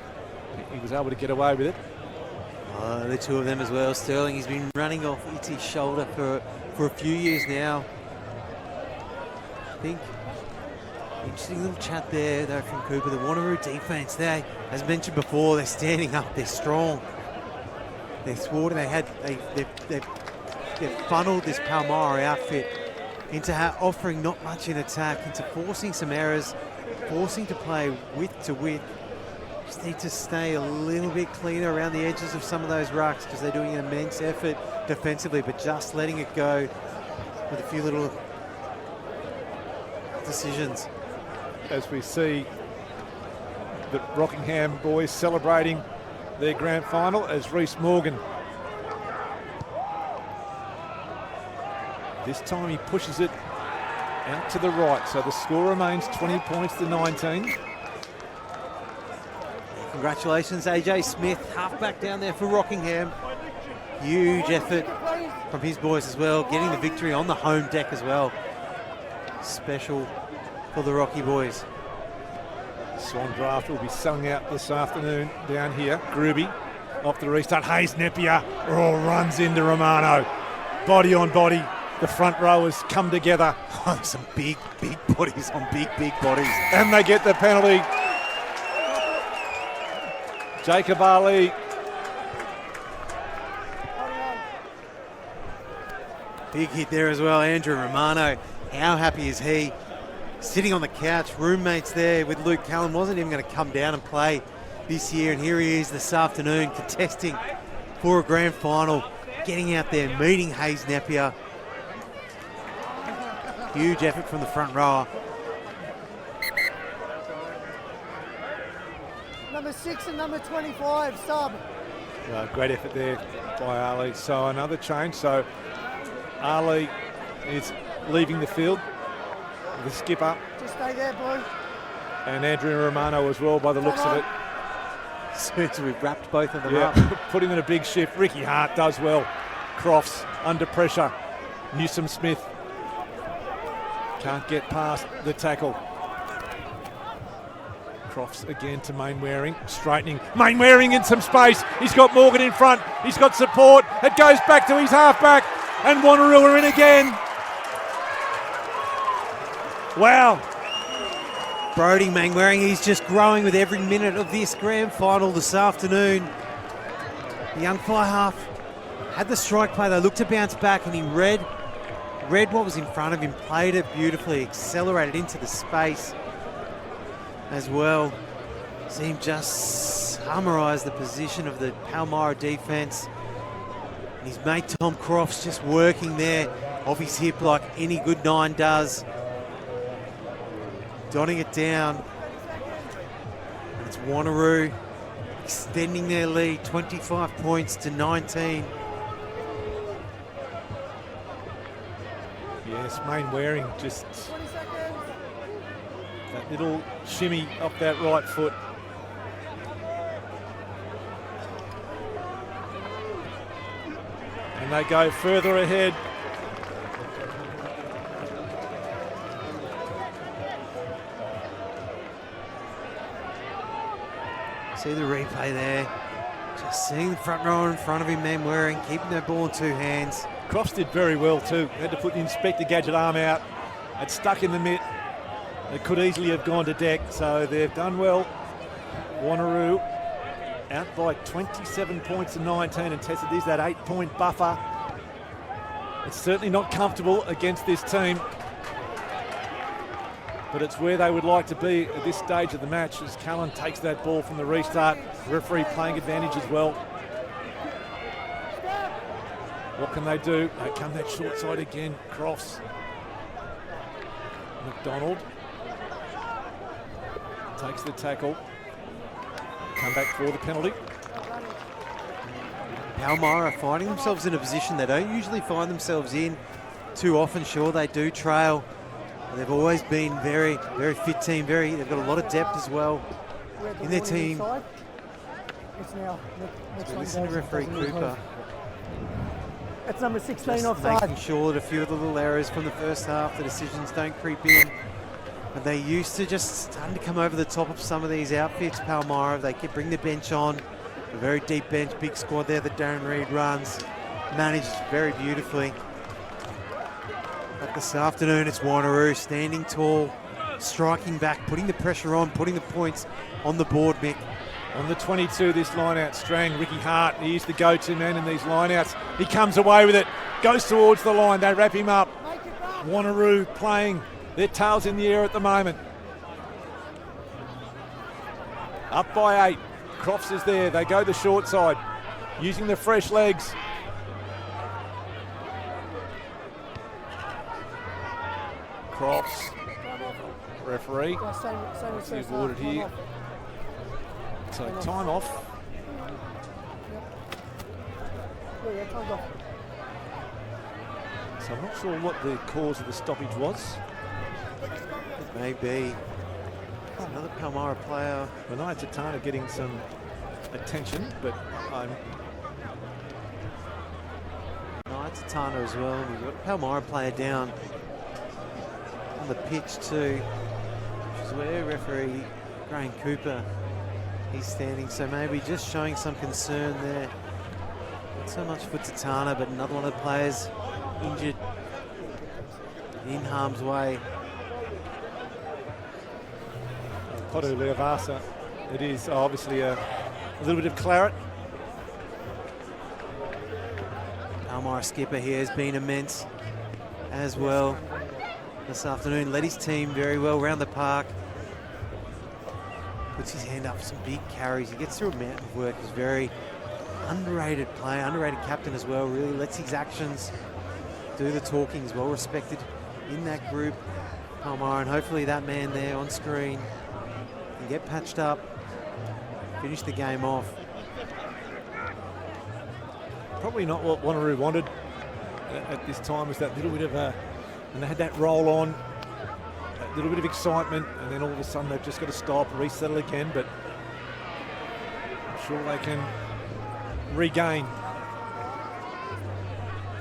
he was able to get away with it. The two of them as well. Sterling, he's been running off Iti's shoulder for a few years now. I think interesting little chat there though from Cooper. The Wanneroo defense, they, as mentioned before, they're standing up, they're strong, they're thwarted. They've funneled this Palmyra outfit into offering not much in attack, into forcing some errors, forcing to play width to width. Just need to stay a little bit cleaner around the edges of some of those rucks because they're doing an immense effort defensively, but just letting it go with a few little decisions. As we see the Rockingham boys celebrating their grand final as Reece Morgan. This time he pushes it out to the right, so the score remains 20 points to 19. Congratulations, AJ Smith, halfback down there for Rockingham. Huge effort from his boys as well, getting the victory on the home deck as well. Special for the Rocky boys. Swan draft will be sung out this afternoon down here. Groovy off the restart. Hayes Napier runs into Romano. Body on body. The front row has come together. Oh, some big bodies on big bodies. And they get the penalty. Jacob Ali. Big hit there as well, Andrew Romano. How happy is he? Sitting on the couch, roommates there with Luke Callan, wasn't even going to come down and play this year, and here he is this afternoon contesting for a grand final, getting out there, meeting Hayes Napier. Huge effort from the front rower. Number 6 and number 25, sub. Great effort there by Ali. So another change. So Ali is leaving the field. The skipper. Just stay there, boy. And Andrew Romano as well by the looks of it. As soon as we've wrapped both of them up. Put him in a big shift. Ricky Hart does well. Crofts under pressure. Newsom Smith can't get past the tackle. Crofts again to Mainwaring, straightening. Mainwaring in some space. He's got Morgan in front. He's got support. It goes back to his halfback. And Wanneroo are in again. Wow. Brodie Mainwaring, he's just growing with every minute of this grand final this afternoon. The young fly half had the strike play. They looked to bounce back and he read what was in front of him, played it beautifully, accelerated into the space as well. See him just summarise the position of the Palmyra defence. And his mate Tom Crofts just working there off his hip like any good 9 does. Dotting it down. And it's Wanneroo extending their lead, 25 points to 19. Yes, Mainwaring just that little shimmy off that right foot. And they go further ahead. See the replay there. Just seeing the front rower in front of him, Mainwaring, keeping that ball in 2 hands. Crofts did very well too. Had to put the Inspector Gadget arm out. It stuck in the mitt. It could easily have gone to deck, so they've done well. Wanneroo out by 27 points to 19 and tested this, that 8-point buffer. It's certainly not comfortable against this team, but it's where they would like to be at this stage of the match as Callan takes that ball from the restart. Referee playing advantage as well. What can they do? They come that short side again. Crofts. McDonald takes the tackle. Come back for the penalty. Palmyra finding themselves in a position they don't usually find themselves in too often. Sure, they do trail. But they've always been very fit team. They've got a lot of depth as well in their team. It's now. Listen to referee Cooper. It's number 16 Just offside. making sure that a few of the little errors from the first half, the decisions don't creep in. But they used to just starting to come over the top of some of these outfits, Palmyra. They could bring the bench on. A very deep bench, big squad there that Darren Reid runs. Managed very beautifully. But this afternoon it's Wanneroo standing tall, striking back, putting the pressure on, putting the points on the board, Mick. On the 22, this line-out Strang, Ricky Hart, he is the go-to man in these line-outs. He comes away with it, goes towards the line, they wrap him up. Wanneroo playing their tails in the air at the moment. Up by 8, Crofts is there, they go the short side, using the fresh legs. Crofts, referee, he's awarded here. So time off. Yeah, time's off. So I'm not sure what the cause of the stoppage was. It may be. There's another Palmyra player. Manaya Tatana getting some attention, but I'm... Tatana as well. We've got a Palmyra player down on the pitch too, which is where referee Graham Cooper, he's standing. So maybe just showing some concern there. Not so much for Tatana, but another one of the players injured in harm's way. Podu Leavasa, it is obviously a little bit of claret. Palmyra skipper here has been immense as well this afternoon. Led his team very well around the park. Puts his hand up for some big carries. He gets through a mountain of work. He's very underrated player, underrated captain as well. Really lets his actions do the talking. He's well respected in that group, Palmyra, and hopefully that man there on screen can get patched up, finish the game off. Probably not what Wanneroo wanted at this time, was that little bit of a, and they had that roll on, a little bit of excitement, and then all of a sudden they've just got to stop, resettle again, but I'm sure they can regain.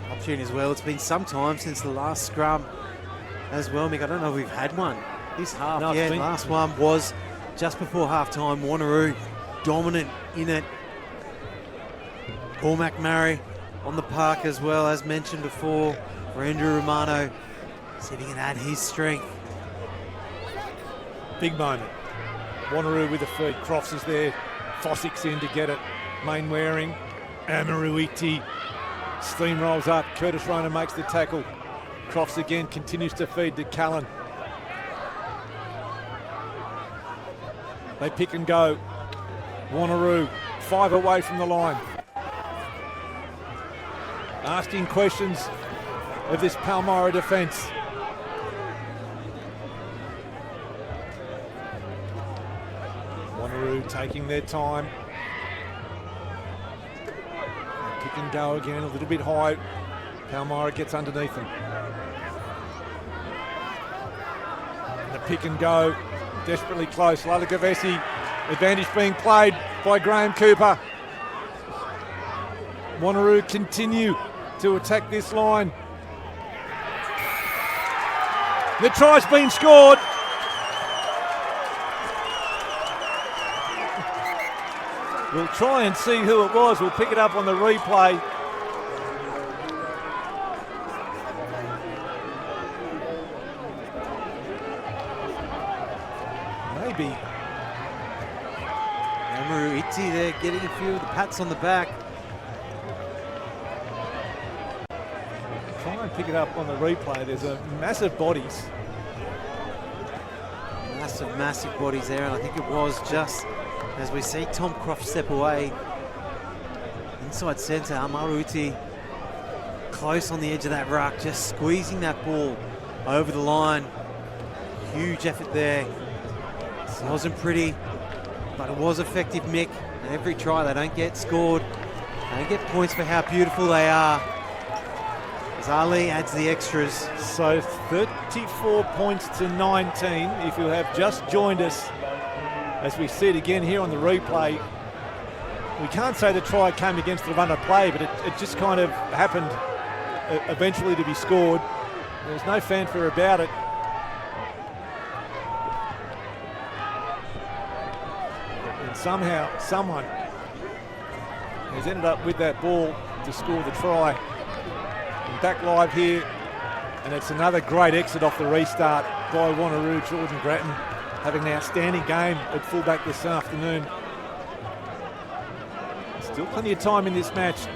Opportunity as well. It's been some time since the last scrum as well, Mick. I don't know if we've had one this half. No, yeah, last one was just before half-time. Wanneroo dominant in it. Cormac Murray on the park as well, as mentioned before, for Andrew Romano. See if he can add his strength. Big moment. Wanneroo with the feed. Crofts is there. Fossick's in to get it. Mainwaring. Amaruiti steamrolls up. Curtis Rona makes the tackle. Crofts again continues to feed to Callan. They pick and go. Wanneroo 5 away from the line. Asking questions of this Palmyra defence. Wanneroo taking their time. Pick and go again, a little bit high. Palmyra gets underneath them. The pick and go, desperately close. Lalagavesi, advantage being played by Graham Cooper. Wanneroo continue to attack this line. The try's been scored. We'll try and see who it was. We'll pick it up on the replay. Maybe. Amaruiti there getting a few of the pats on the back. Try and pick it up on the replay. There's a massive bodies. Massive bodies there, and I think it was just as we see Tom Croft step away. Inside centre, Amaruiti close on the edge of that ruck, just squeezing that ball over the line. Huge effort there. It wasn't pretty, but it was effective, Mick. And every try, they don't get scored. They don't get points for how beautiful they are. As Ali adds the extras. So 34 points to 19. If you have just joined us, as we see it again here on the replay, we can't say the try came against the run of play, but it just kind of happened eventually to be scored. There's no fanfare about it. And somehow, someone has ended up with that ball to score the try. And back live here, and it's another great exit off the restart by Wanneroo. Jordan Grattan having an outstanding game at fullback this afternoon. Still plenty of time in this match.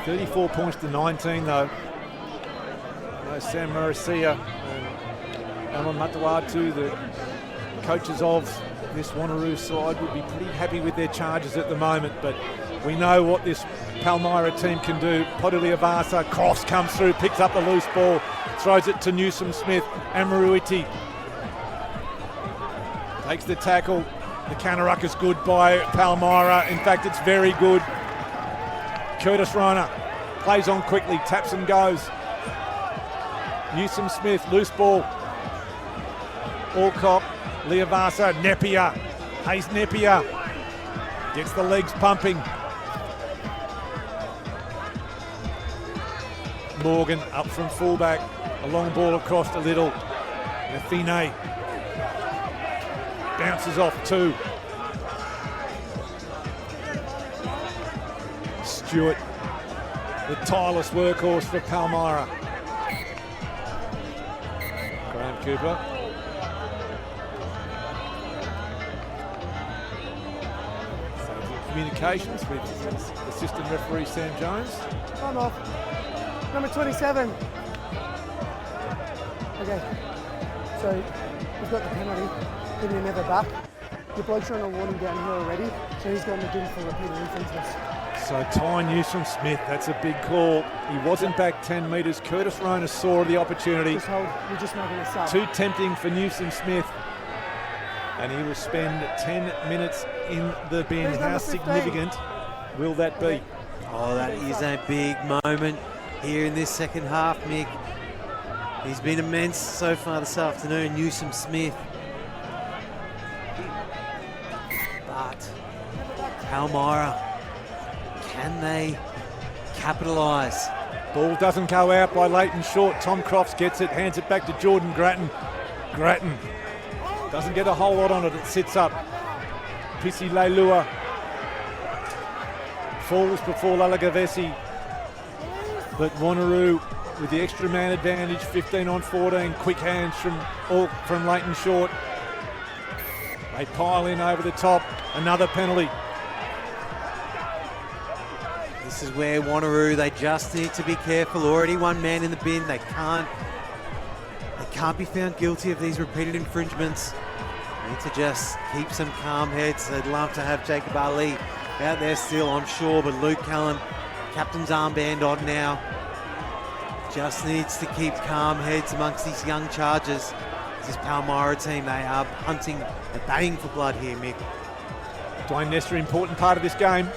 34 points to 19 though. Sam Marasia and Alan Matawatu, the coaches of this Wanneroo side, would be pretty happy with their charges at the moment, but we know what this Palmyra team can do. Potuliavasa, cross comes through, picks up the loose ball, throws it to Newsom Smith. Amaruiti takes the tackle. The counter ruck is good by Palmyra. In fact, it's very good. Curtis Rona plays on quickly, taps and goes. Newsom Smith, loose ball. Alcock, Liavasa, Nepiar. Hayes Nepiar gets the legs pumping. Morgan up from fullback. A long ball across to Little. Athene bounces off two. Stewart, the tireless workhorse for Palmyra. Graham Cooper. Communications with assistant referee Sam Jones. Time off. Number 27. Okay. So we've got the penalty. Then you're never back. Your bloke's on a warning down here already, so he's going to do for repeated infringements. So Ty Newsom Smith, that's a big call. He wasn't back 10 metres. Curtis Rona saw the opportunity. Just hold. You're just making a sub. Too tempting for Newsom Smith. And he will spend 10 minutes in the bin. Who's How number 15? significant will that be? Oh, that is a big moment here in this second half, Mick. He's been immense so far this afternoon, Newsom Smith. But Palmyra, can they capitalise? Ball doesn't go out by Leighton Short. Tom Crofts gets it, hands it back to Jordan Grattan. Grattan doesn't get a whole lot on it. It sits up. Pisi Leilua falls before Lalagavesi. But Wanneroo with the extra man advantage, 15 on 14. Quick hands from Leighton Short. They pile in over the top. Another penalty. This is where Wanneroo, they just need to be careful. Already one man in the bin. They can't be found guilty of these repeated infringements. They need to just keep some calm heads. They'd love to have Jacob Ali out there still, I'm sure, but Luke Callan, captain's armband on now. Just needs to keep calm heads amongst these young chargers. This Palmyra team, they are hunting, they're baying for blood here, Mick. Dwayne Nestor, important part of this game.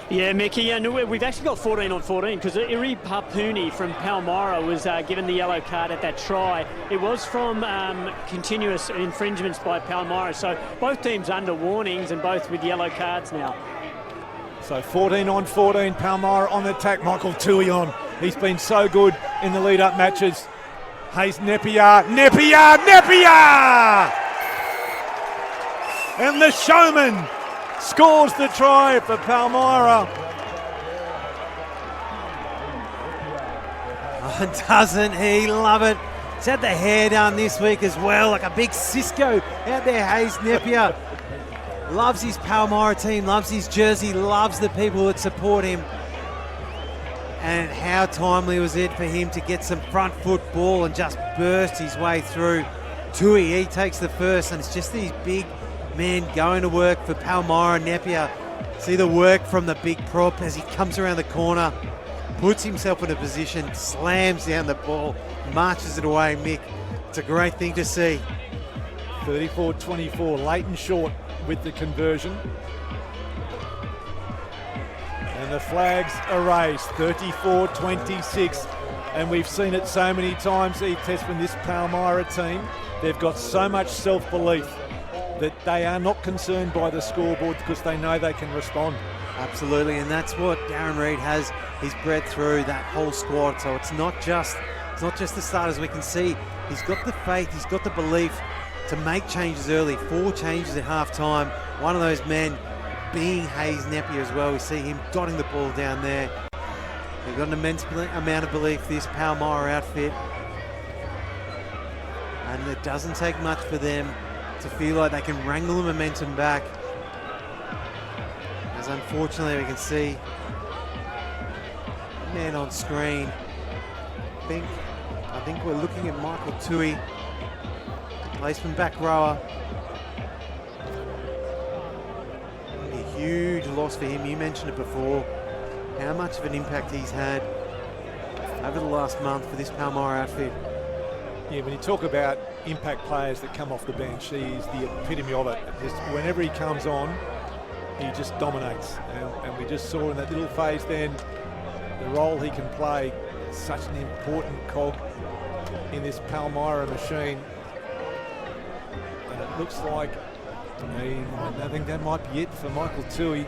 Yeah, Mickey, and we've actually got 14 on 14 because Iri Papuni from Palmyra was given the yellow card at that try. It was from continuous infringements by Palmyra, so both teams under warnings and both with yellow cards now. So 14 on 14, Palmyra on the attack. Michael Tui on. He's been so good in the lead-up matches. Hayes Nepiar. And the showman scores the try for Palmyra. Oh, doesn't he love it? He's had the hair done this week as well, like a big Cisco out there, Hayes Nepiar. Loves his Palmyra team, loves his jersey, loves the people that support him. And how timely was it for him to get some front foot ball and just burst his way through. Tui, he takes the first, and it's just these big men going to work for Palmyra. Nepiar, see the work from the big prop as he comes around the corner, puts himself in a position, slams down the ball, marches it away, Mick. It's a great thing to see. 34-24, Leighton Short with the conversion. And the flags are raised, 34-26. And we've seen it so many times, Tesman, this Palmyra team. They've got so much self-belief that they are not concerned by the scoreboard because they know they can respond. Absolutely, and that's what Darren Reid has. He's bred through that whole squad. So it's not just the starters. We can see he's got the faith, he's got the belief to make changes early. 4 changes at half time. One of those men being Hayes Napier as well. We see him dotting the ball down there. They've got an immense amount of belief, this Palmyra outfit. And it doesn't take much for them to feel like they can wrangle the momentum back. As unfortunately we can see the man on screen. I think we're looking at Michael Tui, placement back rower. A huge loss for him. You mentioned it before, how much of an impact he's had over the last month for this Palmyra outfit. Yeah, when you talk about impact players that come off the bench, he's the epitome of it. Just whenever he comes on, he just dominates. And we just saw in that little phase then the role he can play. Such an important cog in this Palmyra machine. And it looks like, I think that might be it for Michael Tui,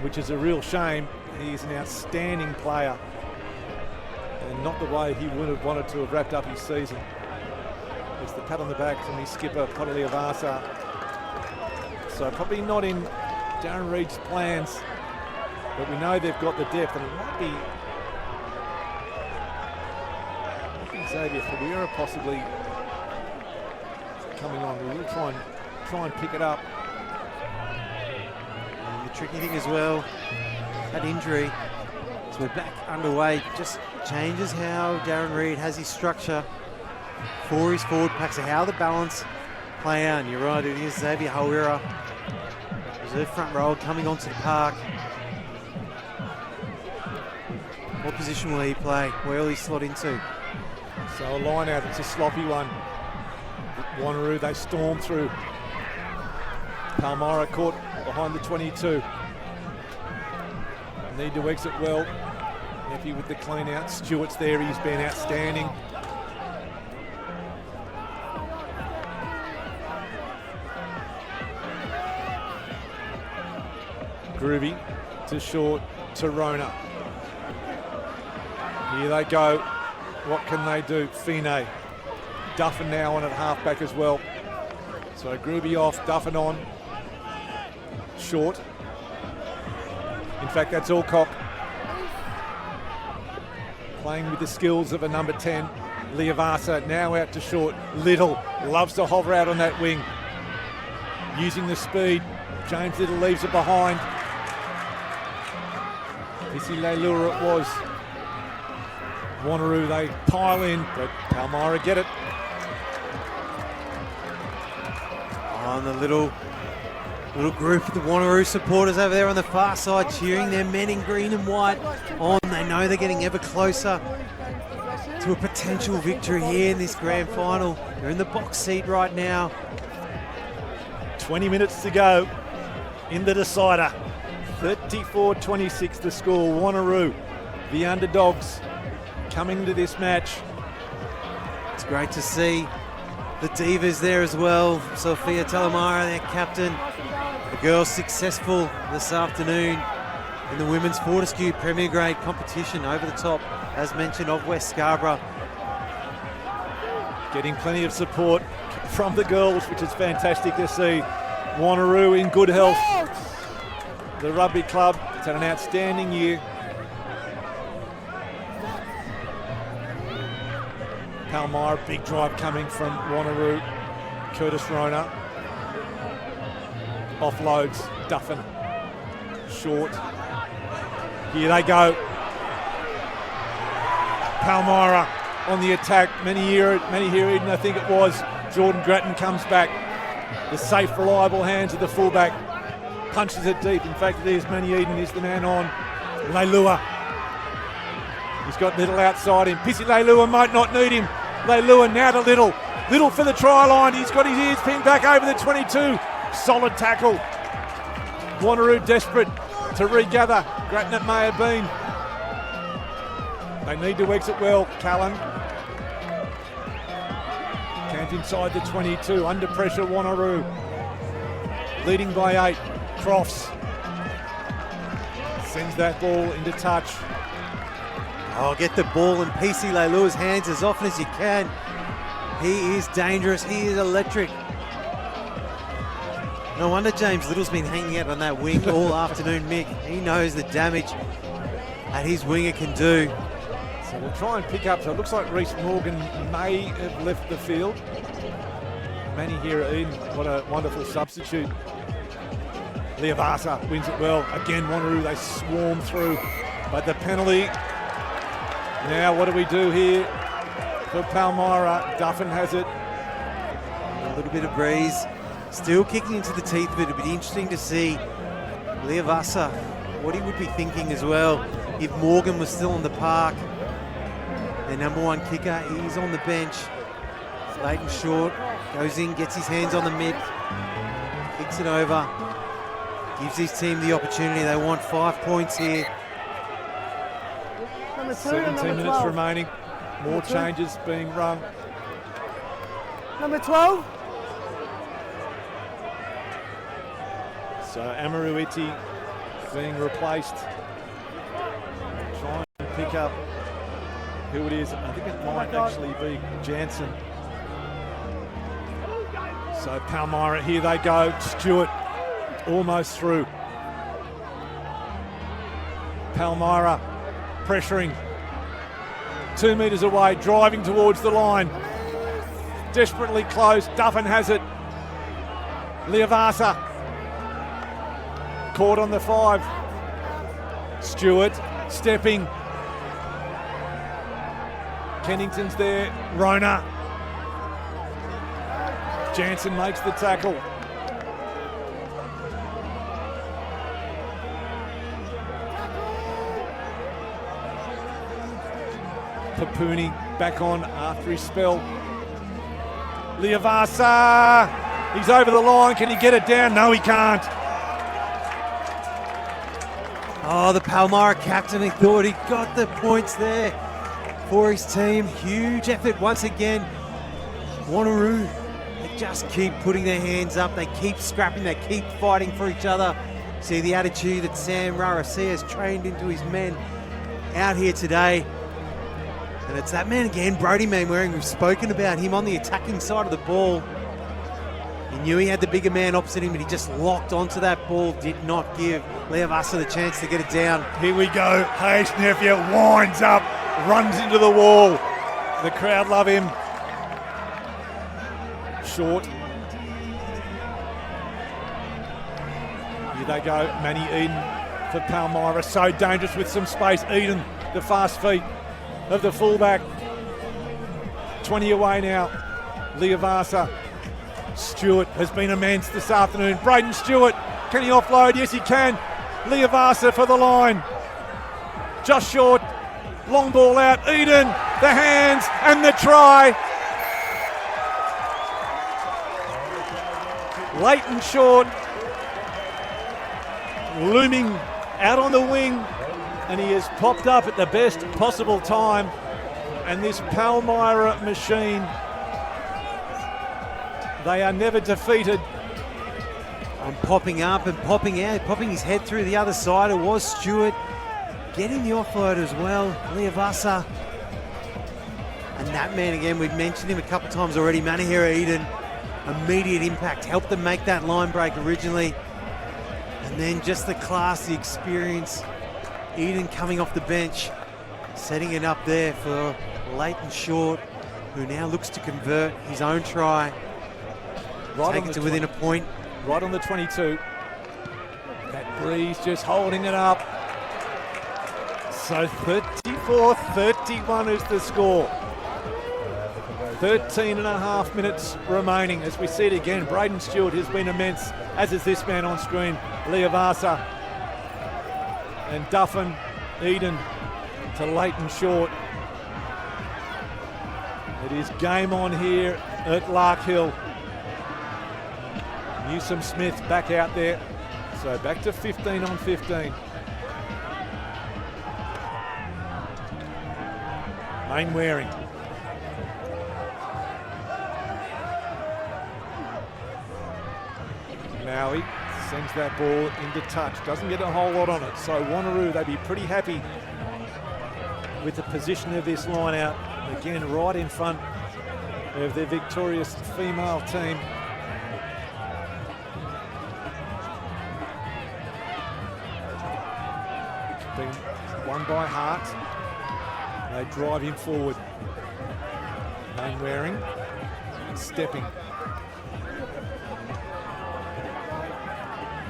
which is a real shame. He's an outstanding player and not the way he would have wanted to have wrapped up his season. There's the pat on the back from his skipper, Liavasa. So probably not in Darren Reid's plans, but we know they've got the depth, and it might be Xavier Figueroa possibly coming on. We will try and pick it up. And the tricky thing as well, that injury, so we're back underway, just changes how Darren Reid has his structure for his forward packs, how the balance play out. And you're right, it is Xavier Hawira, reserve front row, coming onto the park. What position will he play? Where will he slot into? So a line out, it's a sloppy one. Wanneroo, they storm through. Palmyra caught behind the 22. Need to exit well. Happy with the clean out. Stewart's there, he's been outstanding. Groovy to short to Rona. Here they go. What can they do? Fine. Duffin now on at halfback as well. So Groovy off, Duffin on. Short. In fact, that's Alcock. Playing with the skills of a number 10. Liavasa now out to short. Little loves to hover out on that wing. Using the speed. James Little leaves it behind. Issy Leilua it was. Wanneroo, they pile in, but Palmyra get it. On the little group of the Wanneroo supporters over there on the far side, cheering their men in green and white on. They know they're getting ever closer to a potential victory here in this grand final. They're in the box seat right now. 20 minutes to go in the decider. 34-26 the score. Wanneroo, the underdogs, coming to this match. It's great to see the Divas there as well. Sophia Talamara, their captain. The girls successful this afternoon in the women's Fortescue Premier Grade competition over the top, as mentioned, of West Scarborough. Getting plenty of support from the girls, which is fantastic to see. Wanneroo in good health. The rugby club has had an outstanding year. Palmyra, big drive coming from Wanneroo. Curtis Rona. Offloads, Duffin. Short. Here they go. Palmyra on the attack. Many here, Eden, I think it was. Jordan Grattan comes back. The safe, reliable hands of the fullback. Punches it deep. In fact, it is Manny Eden is the man on. Leilua. He's got Little outside him. Pissy Leilua might not need him. Leilua now to Little. Little for the try line. He's got his ears pinned back over the 22. Solid tackle. Wanneroo desperate to regather. Grattan it may have been. They need to exit well. Callan. Camped inside the 22. Under pressure, Wanneroo. Leading by 8. Crofts. Sends that ball into touch. Oh, get the ball in PC Leilua's hands as often as you can. He is dangerous. He is electric. No wonder James Little's been hanging out on that wing all afternoon, Mick. He knows the damage that his winger can do. So we'll try and pick up. So it looks like Reece Morgan may have left the field. Manny here at Eden, what a wonderful substitute. Leavasa wins it well. Again, Wanneroo, they swarm through. But the penalty. Now what do we do here for Palmyra? Duffin has it. A little bit of breeze. Still kicking into the teeth, but it'd be interesting to see Leavasa, what he would be thinking as well if Morgan was still on the park. Their number one kicker, he's on the bench. Leighton Short goes in, gets his hands on the mitt, kicks it over, gives his team the opportunity. They want 5 points here. Number 2 17 and number minutes 12. remaining. More changes being run. Number 12. So Amaruiti being replaced. Try and pick up who it is. I think it might actually be Jansen. So Palmyra, here they go. Stewart almost through. Palmyra pressuring. 2 metres away, driving towards the line. Desperately close. Duffin has it. Leavasa caught on the 5. Stewart stepping. Kennington's there. Rona. Jansen makes the tackle. Papuni back on after his spell. Leavasa. He's over the line. Can he get it down? No, he can't. Oh, the Palmyra captain, he thought he got the points there for his team. Huge effort once again. Wanneroo, they just keep putting their hands up. They keep scrapping. They keep fighting for each other. See the attitude that Sam Rarasi has trained into his men out here today. And it's that man again, Brody Mainwaring. We've spoken about him on the attacking side of the ball. He knew he had the bigger man opposite him, but he just locked onto that ball, did not give Leavasa the chance to get it down. Here we go. Hayes Nephew winds up, runs into the wall. The crowd love him. Short. Here they go. Manny Eden for Palmyra. So dangerous with some space. Eden, the fast feet of the fullback. 20 away now. Leavasa. Stewart has been immense this afternoon. Braden Stewart, can he offload? Yes, he can. Leavasa for the line. Just short. Long ball out. Eden, the hands and the try. Leighton Short looming out on the wing, and he has popped up at the best possible time. And this Palmyra machine, they are never defeated. And popping up and popping out, popping his head through the other side. It was Stewart getting the offload as well. Leavasa. And that man again, we've mentioned him a couple of times already. Manahira Eden, immediate impact, helped them make that line break originally. And then just the class, the experience. Eden coming off the bench, setting it up there for Leighton Short, who now looks to convert his own try. Right Take it to within a point. Right on the 22. That breeze just holding it up. So 34-31 is the score. 13 and a half minutes remaining. As we see it again, Braden Stewart has been immense, as is this man on screen, Leavasa. And Duffin, Eden to Leighton Short. It is game on here at Larkhill. Newsom Smith back out there. So back to 15 on 15. Mainwaring. Maui Sends that ball into touch. Doesn't get a whole lot on it. So Wanneroo, they'd be pretty happy with the position of this line out. Again, right in front of their victorious female team. Been won by Hart. They drive him forward. Mainwaring stepping.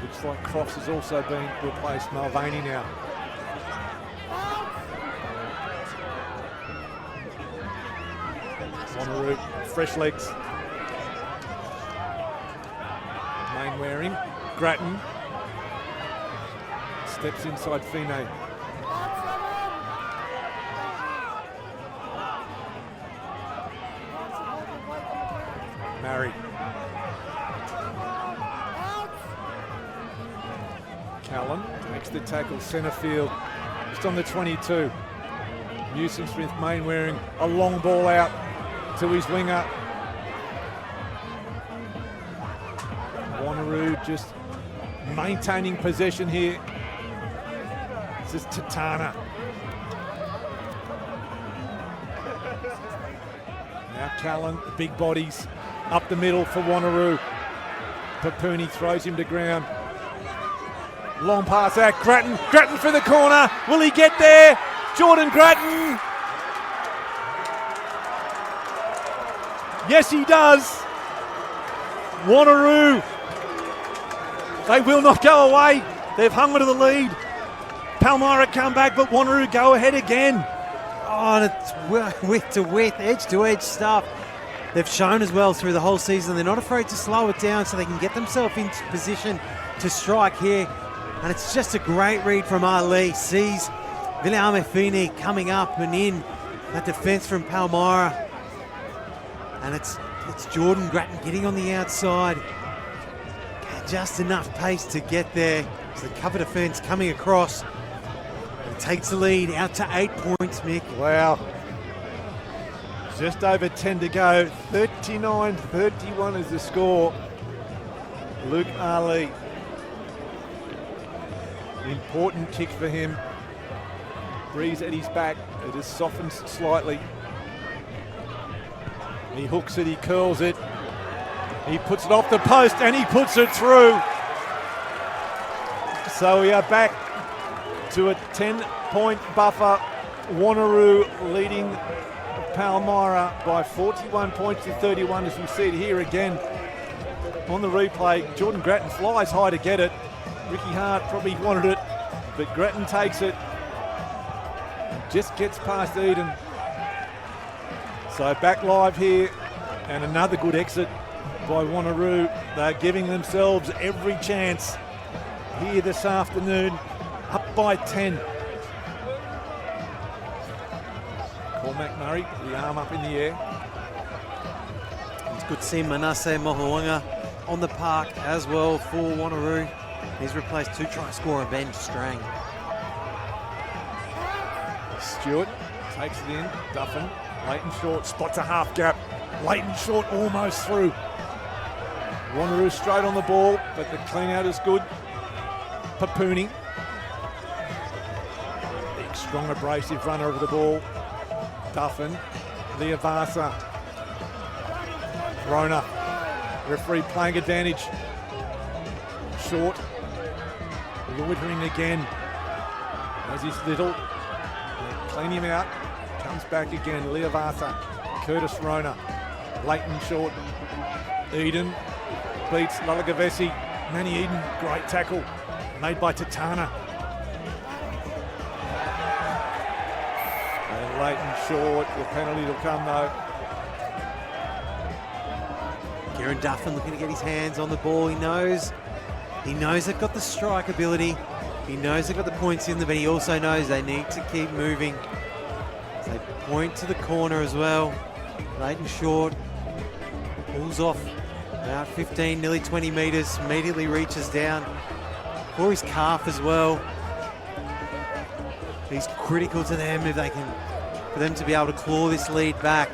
Looks like Crofts has also been replaced. Mulvaney now. Wanneroo, fresh legs. Mainwaring, Grattan. Steps inside Fine. Murray. Callan makes the tackle, centre field, just on the 22. Newsom Smith Mainwaring, a long ball out to his winger. Wanneroo just maintaining possession here. This is Tatana. Now Callan, big bodies, up the middle for Wanneroo. Papuni throws him to ground. Long pass out, Grattan for the corner. Will he get there? Jordan Grattan. Yes, he does. Wanneroo. They will not go away. They've hung onto the lead. Palmyra come back, but Wanneroo go ahead again. Oh, and it's width to width, edge to edge stuff. They've shown as well through the whole season they're not afraid to slow it down so they can get themselves into position to strike here. And it's just a great read from Ali. Sees Viliame Fini coming up and in that defence from Palmyra. And it's Jordan Grattan getting on the outside. Just enough pace to get there. So the cover defence coming across. And takes the lead out to 8 points, Mick. Wow. Just over 10 to go. 39-31 is the score. Luke Ali. Important kick for him. Breeze at his back. It has softened slightly. He hooks it, he curls it. He puts it off the post and he puts it through. So we are back to a 10-point buffer. Wanneroo leading Palmyra by 41 points to 31, as we see it here again on the replay. Jordan Grattan flies high to get it. Ricky Hart probably wanted it, but Grattan takes it. Just gets past Eden. So back live here, and another good exit by Wanneroo. They're giving themselves every chance here this afternoon, up by 10. Cormac Murray, the arm up in the air. It's good to see Manasseh Mohuanga on the park as well for Wanneroo. He's replaced two-try scorer Ben Strang. Stewart takes it in, Duffin, Leighton Short, spots a half gap. Leighton Short almost through. Wanneroo straight on the ball, but the clean out is good. Papuni. Big, strong, abrasive runner over the ball. Duffin, Leavasa. Rona. Referee playing advantage. Short. Loitering again. As he's little. Clean him out. Comes back again. Leavasa. Curtis Rona. Leighton Short. Eden beats Lalagavesi. Manny Eden, great tackle made by Tatana. And Leighton Short, the penalty will come though. Kieran Duffin looking to get his hands on the ball. He knows they've got the strike ability. He knows they've got the points in there, but he also knows they need to keep moving. So they point to the corner as well. Leighton Short pulls off about 15, nearly 20 metres, immediately reaches down for his calf as well. He's critical to them for them to be able to claw this lead back.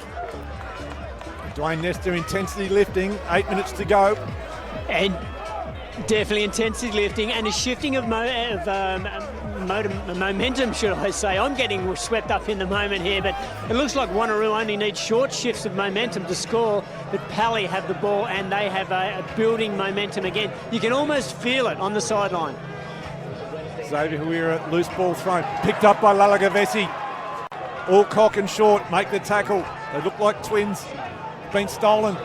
Dwayne Nestor intensity lifting, 8 minutes to go. And Definitely intensity lifting and a shifting of momentum, should I say. I'm getting swept up in the moment here, but it looks like Wanneroo only needs short shifts of momentum to score, but Pally have the ball and they have a building momentum again. You can almost feel it on the sideline. Xavier Huira, loose ball thrown, picked up by Lalagavesi. All cock and short, make the tackle. They look like twins, been stolen,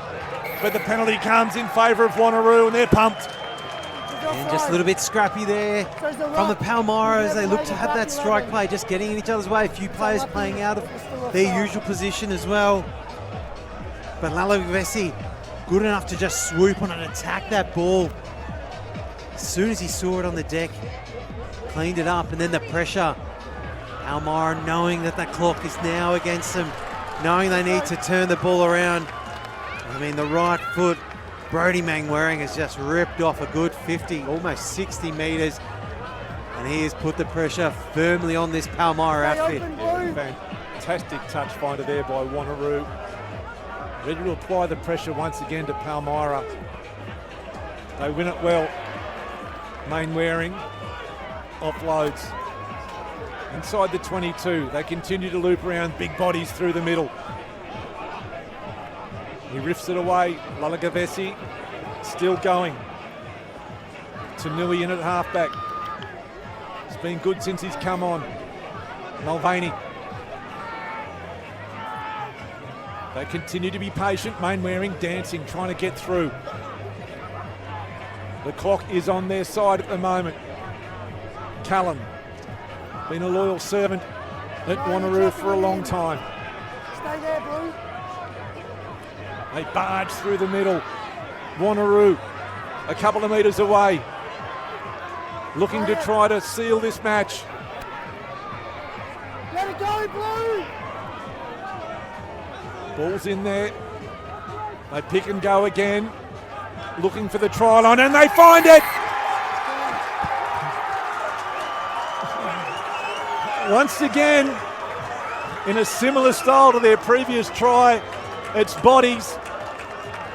but the penalty comes in favour of Wanneroo and they're pumped. And just a little bit scrappy there from the Palmyra as they look to have that strike play, just getting in each other's way. A few players playing out of their usual position as well. But Lalagavesi, good enough to just swoop on and attack that ball. As soon as he saw it on the deck, cleaned it up, and then the pressure. Palmyra knowing that the clock is now against them, knowing they need to turn the ball around. I mean, the right foot, Brodie Mangwaring has just ripped off a good 50, almost 60 metres, and he has put the pressure firmly on this Palmyra outfit. Fantastic touch finder there by Wanneroo. Ready to apply the pressure once again to Palmyra. They win it well. Mangwaring offloads inside the 22. They continue to loop around, big bodies through the middle. He riffs it away. Lalagavesi still going. Tanui in at halfback. It's been good since he's come on. Mulvaney. They continue to be patient. Mangwaring dancing, trying to get through. The clock is on their side at the moment. Callan, been a loyal servant at Wanneroo for a long time. Stay there, Blue. They barge through the middle. Wanneroo a couple of metres away, looking to try to seal this match. Let it go, Blue. Ball's in there. They pick and go again, looking for the try line, and they find it! Once again, in a similar style to their previous try, it's bodies,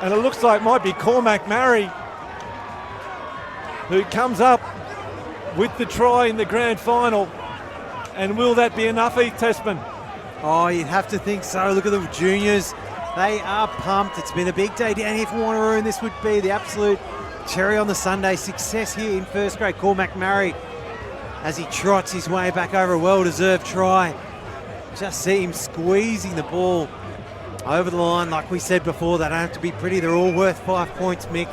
and it looks like it might be Cormac Murray who comes up with the try in the grand final. And will that be enough, Heath Testman? Oh, you'd have to think so. Look at the juniors. They are pumped. It's been a big day down here for Wanneroo, and this would be the absolute cherry on the Sunday. Success here in first grade. Cormac Murray, as he trots his way back over a well-deserved try. Just see him squeezing the ball over the line. Like we said before, they don't have to be pretty. They're all worth 5 points, Mick.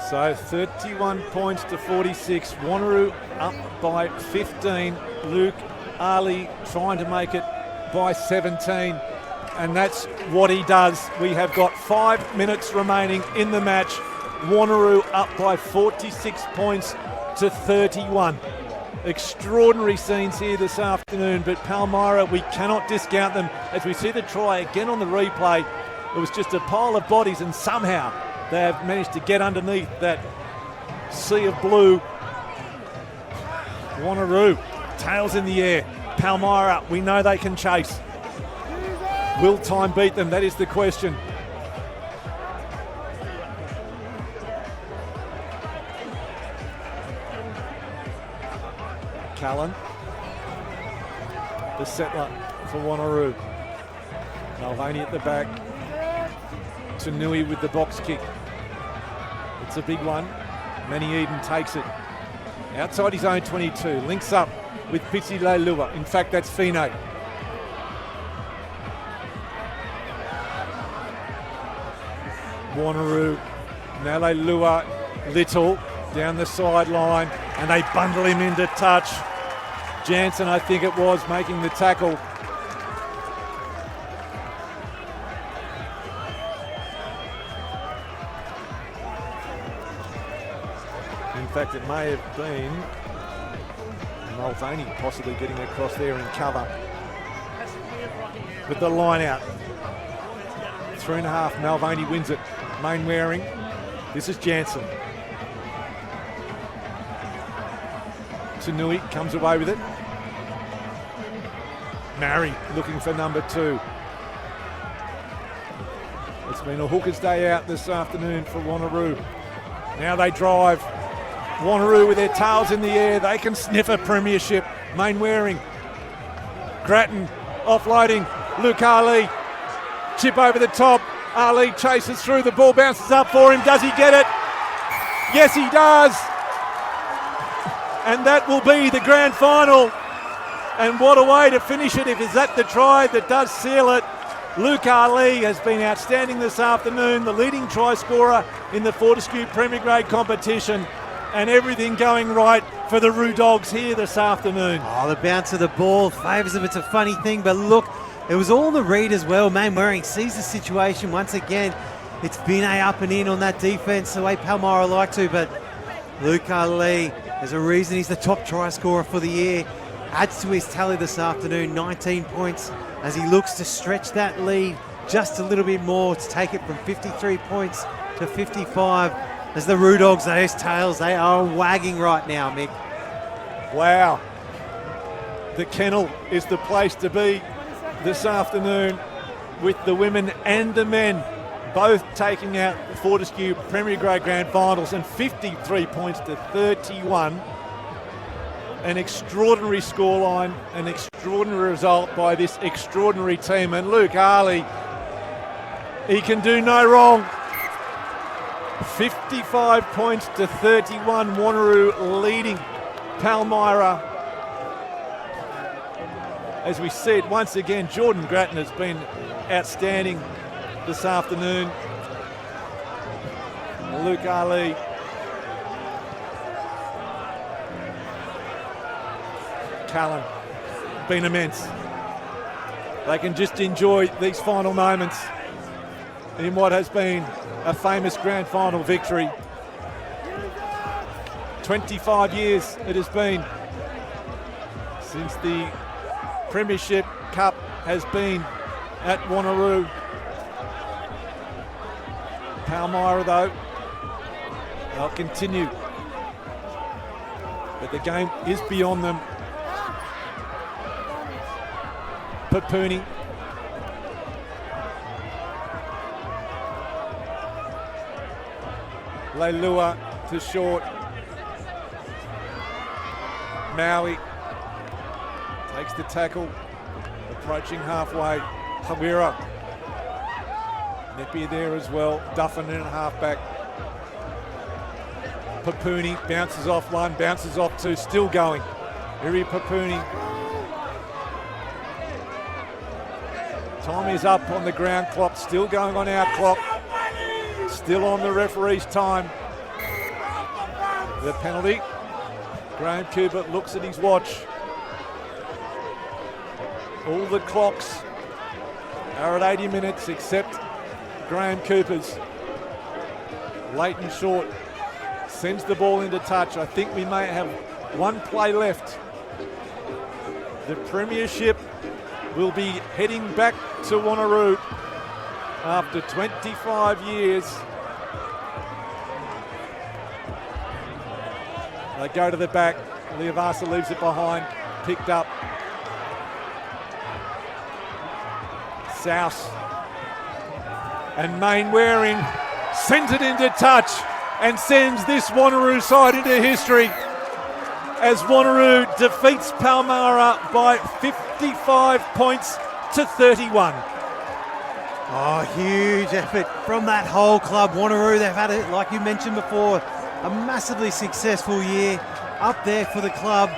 So 31 points to 46. Wanneroo up by 15. Luke Ali trying to make it by 17. And that's what he does. We have got 5 minutes remaining in the match. Wanneroo up by 46 points to 31. Extraordinary scenes here this afternoon, but Palmyra, we cannot discount them. As we see the try again on the replay, it was just a pile of bodies, and somehow they have managed to get underneath that sea of blue. Wanneroo, tails in the air. Palmyra, we know they can chase. Will time beat them? That is the question. Callan, the settler for Wanneroo. Mulvaney at the back. Tanui with the box kick. It's a big one. Manny Eden takes it. Outside his own 22. Links up with Piti Leilua. In fact, that's Fine. Wanneroo. Now Leilua, Little down the sideline, and they bundle him into touch. Jansen, I think it was, making the tackle. In fact, it may have been Mulvaney possibly getting across there in cover. With the line out. 3.5, Mulvaney wins it. Mangwaring. This is Jansen. Tanui comes away with it. Murray looking for number 2. It's been a hooker's day out this afternoon for Wanneroo. Now they drive. Wanneroo with their tails in the air. They can sniff a premiership. Mainwaring. Grattan offloading. Luke Ali. Chip over the top. Ali chases through. The ball bounces up for him. Does he get it? Yes, he does. And that will be the grand final. And what a way to finish it if is that the try that does seal it. Luke Ali has been outstanding this afternoon, the leading try scorer in the Fortescue Premier Grade competition, and everything going right for the Roo Dogs here this afternoon. Oh, the bounce of the ball favours them. It's a funny thing, but look, it was all the read as well. Mainwaring sees the situation once again. It's been a up and in on that defence the way Palmyra like to, but Luke Ali, there's a reason he's the top try scorer for the year. Adds to his tally this afternoon, 19 points, as he looks to stretch that lead just a little bit more to take it from 53 points to 55. As the Roo Dogs, those tails, they are wagging right now, Mick. Wow. The kennel is the place to be this afternoon with the women and the men both taking out the Fortescue Premier Grade Grand Finals, and 53 points to 31. An extraordinary scoreline, an extraordinary result by this extraordinary team. And Luke Ali, he can do no wrong. 55 points to 31, Wanneroo leading Palmyra. As we said, once again, Jordan Grattan has been outstanding this afternoon. Luke Ali. Callan, been immense. They can just enjoy these final moments in what has been a famous grand final victory. 25 years it has been since the Premiership Cup has been at Wanneroo. Palmyra, though, they'll continue. But the game is beyond them. Papuni. Leilua to short. Maui takes the tackle, approaching halfway. Palmyra. Neppy there as well. Duffin in a halfback. Papuni bounces off one, bounces off two, still going. Iri Papuni. Time is up on the ground clock, still going on our clock. Still on the referee's time. The penalty. Graham Cooper looks at his watch. All the clocks are at 80 minutes except Graham Cooper's. Leighton Short sends the ball into touch. I think we may have one play left. The Premiership will be heading back to Wanneroo after 25 years. They go to the back. Leavasa leaves it behind. Picked up. South. And Mainwaring sends it into touch and sends this Wanneroo side into history as Wanneroo defeats Palmyra by 55 points to 31. Oh, huge effort from that whole club. Wanneroo, they've had it, like you mentioned before, a massively successful year up there for the club.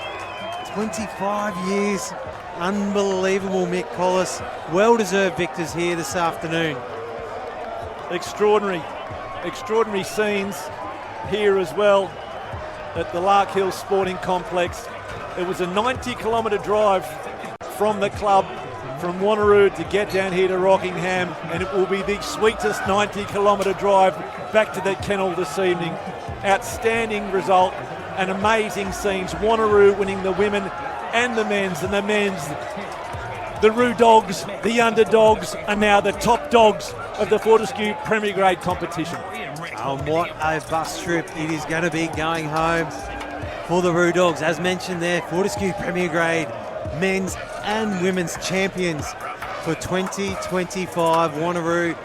25 years. Unbelievable, Mick Collis. Well-deserved victors here this afternoon. Extraordinary scenes here as well at the Lark Hill Sporting Complex. It was a 90-kilometre drive from the club from Wanneroo to get down here to Rockingham, and it will be the sweetest 90-kilometre drive back to the kennel this evening. Outstanding result and amazing scenes. Wanneroo winning the women and the men's, and the men's, the Roo Dogs, the underdogs, are now the top dogs of the Fortescue Premier Grade competition. What a bus trip it is going to be going home for the Roo Dogs. As mentioned there, Fortescue Premier Grade men's and women's champions for 2025. Wanneroo,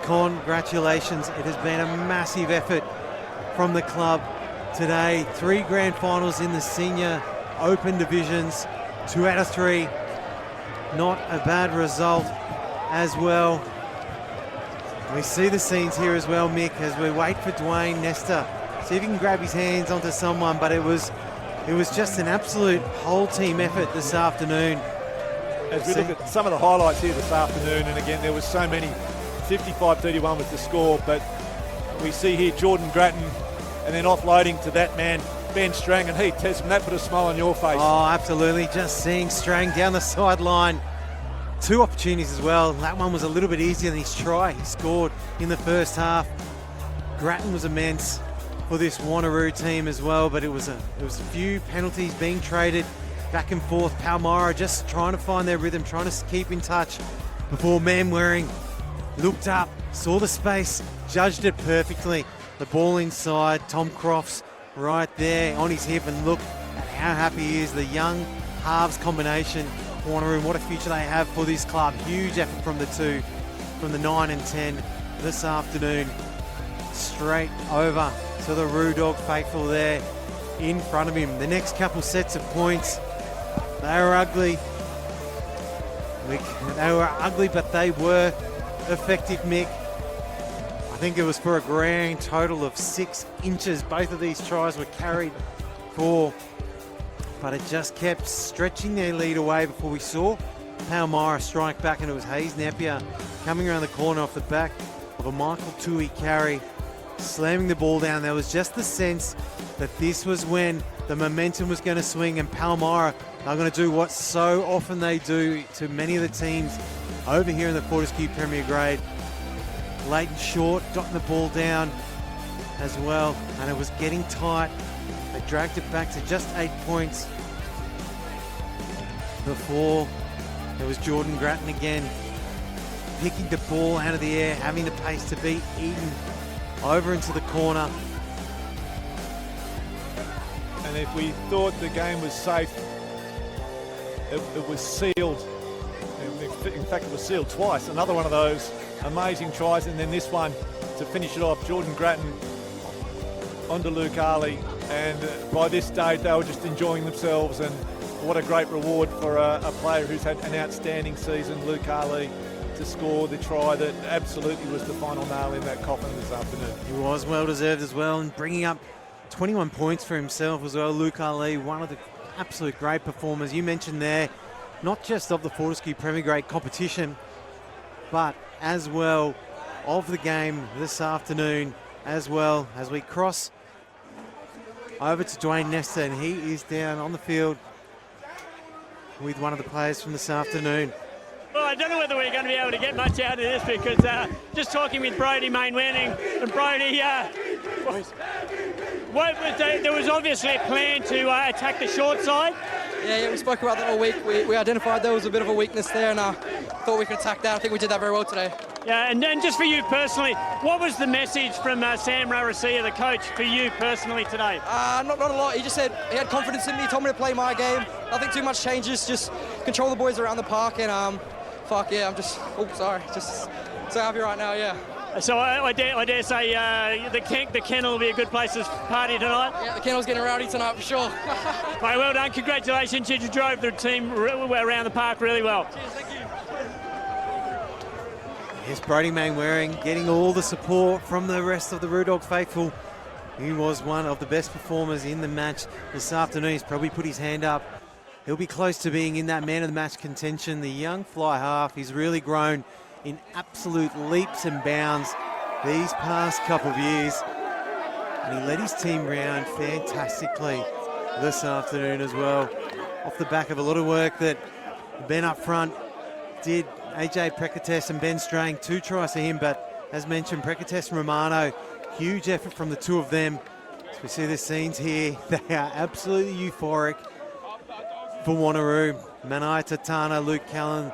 congratulations. It has been a massive effort from the club today. 3 grand finals in the senior open divisions, 2 out of 3. Not a bad result as well. We see the scenes here as well, Mick, as we wait for Dwayne Nesta. See if he can grab his hands onto someone, but it was just an absolute whole team effort this afternoon. As we look at some of the highlights here this afternoon, and again, there was so many. 55-31 was the score, but we see here Jordan Grattan and then offloading to that man, Ben Strang, and he, Tesman, that put a smile on your face. Oh, absolutely. Just seeing Strang down the sideline. 2 opportunities as well. That one was a little bit easier than his try. He scored in the first half. Grattan was immense for this Wanneroo team as well, but it was a few penalties being traded back and forth. Palmyra just trying to find their rhythm, trying to keep in touch before Manwaring looked up, saw the space, judged it perfectly. The ball inside, Tom Crofts right there on his hip, and look at how happy he is. The young halves combination, Wanneroo, what a future they have for this club. Huge effort from the 2, from the 9 and 10 this afternoon. Straight over to the Roo Dog faithful there in front of him. The next couple sets of points, they were ugly. They were ugly, but they were effective, Mick. I think it was for a grand total of 6 inches. Both of these tries were carried for, but it just kept stretching their lead away before we saw Palmyra strike back, and it was Hayes Napier coming around the corner off the back of a Michael Tui carry, slamming the ball down. There was just the sense that this was when the momentum was going to swing, and Palmyra are going to do what so often they do to many of the teams over here in the Fortescue Premier Grade. Leighton Short dotting the ball down as well, and it was getting tight. They dragged it back to just 8 points before there was Jordan Grattan again, picking the ball out of the air, having the pace to beat Eden over into the corner. And if we thought the game was safe, it was sealed. In fact, it was sealed twice. Another one of those amazing tries, and then this one to finish it off. Jordan Grattan onto Luke Ali, and by this stage they were just enjoying themselves, and what a great reward for a player who's had an outstanding season, Luke Ali, to score the try that absolutely was the final nail in that coffin this afternoon. He was well deserved as well, and bringing up 21 points for himself as well. Luke Ali, one of the absolute great performers you mentioned there, not just of the Fortescue Premier Grade competition, but as well of the game this afternoon, as well as we cross over to Dwayne Nesta, and he is down on the field with one of the players from this afternoon. Well, I don't know whether we're going to be able to get much out of this, because just talking with Brody Mainwaring, and Brody, there was obviously a plan to attack the short side. Yeah, we spoke about that all week. We identified there was a bit of a weakness there, and thought we could attack that. I think we did that very well today. Yeah, and then just for you personally, what was the message from Sam Rarasia, the coach, for you personally today? Not a lot. He just said he had confidence in me, told me to play my game. Nothing too much changes, just control the boys around the park, and I'm just so happy right now, yeah. So I dare say the kennel will be a good place to party tonight? Yeah, the kennel's getting rowdy tonight for sure. Mate, well done, congratulations. You drove the team around the park really well. Cheers, thank you. Yes, Brody Mainwaring getting all the support from the rest of the Roo Dog faithful. He was one of the best performers in the match this afternoon. He's probably put his hand up. He'll be close to being in that man of the match contention. The young fly half, he's really grown in absolute leaps and bounds these past couple of years. And he led his team round fantastically this afternoon as well. Off the back of a lot of work that Ben up front did. AJ Prekates and Ben Strang, 2 tries to him, but as mentioned, Prekates and Romano, huge effort from the 2 of them. As we see the scenes here, they are absolutely euphoric for Wanneroo. Manai Tatana, Luke Callan,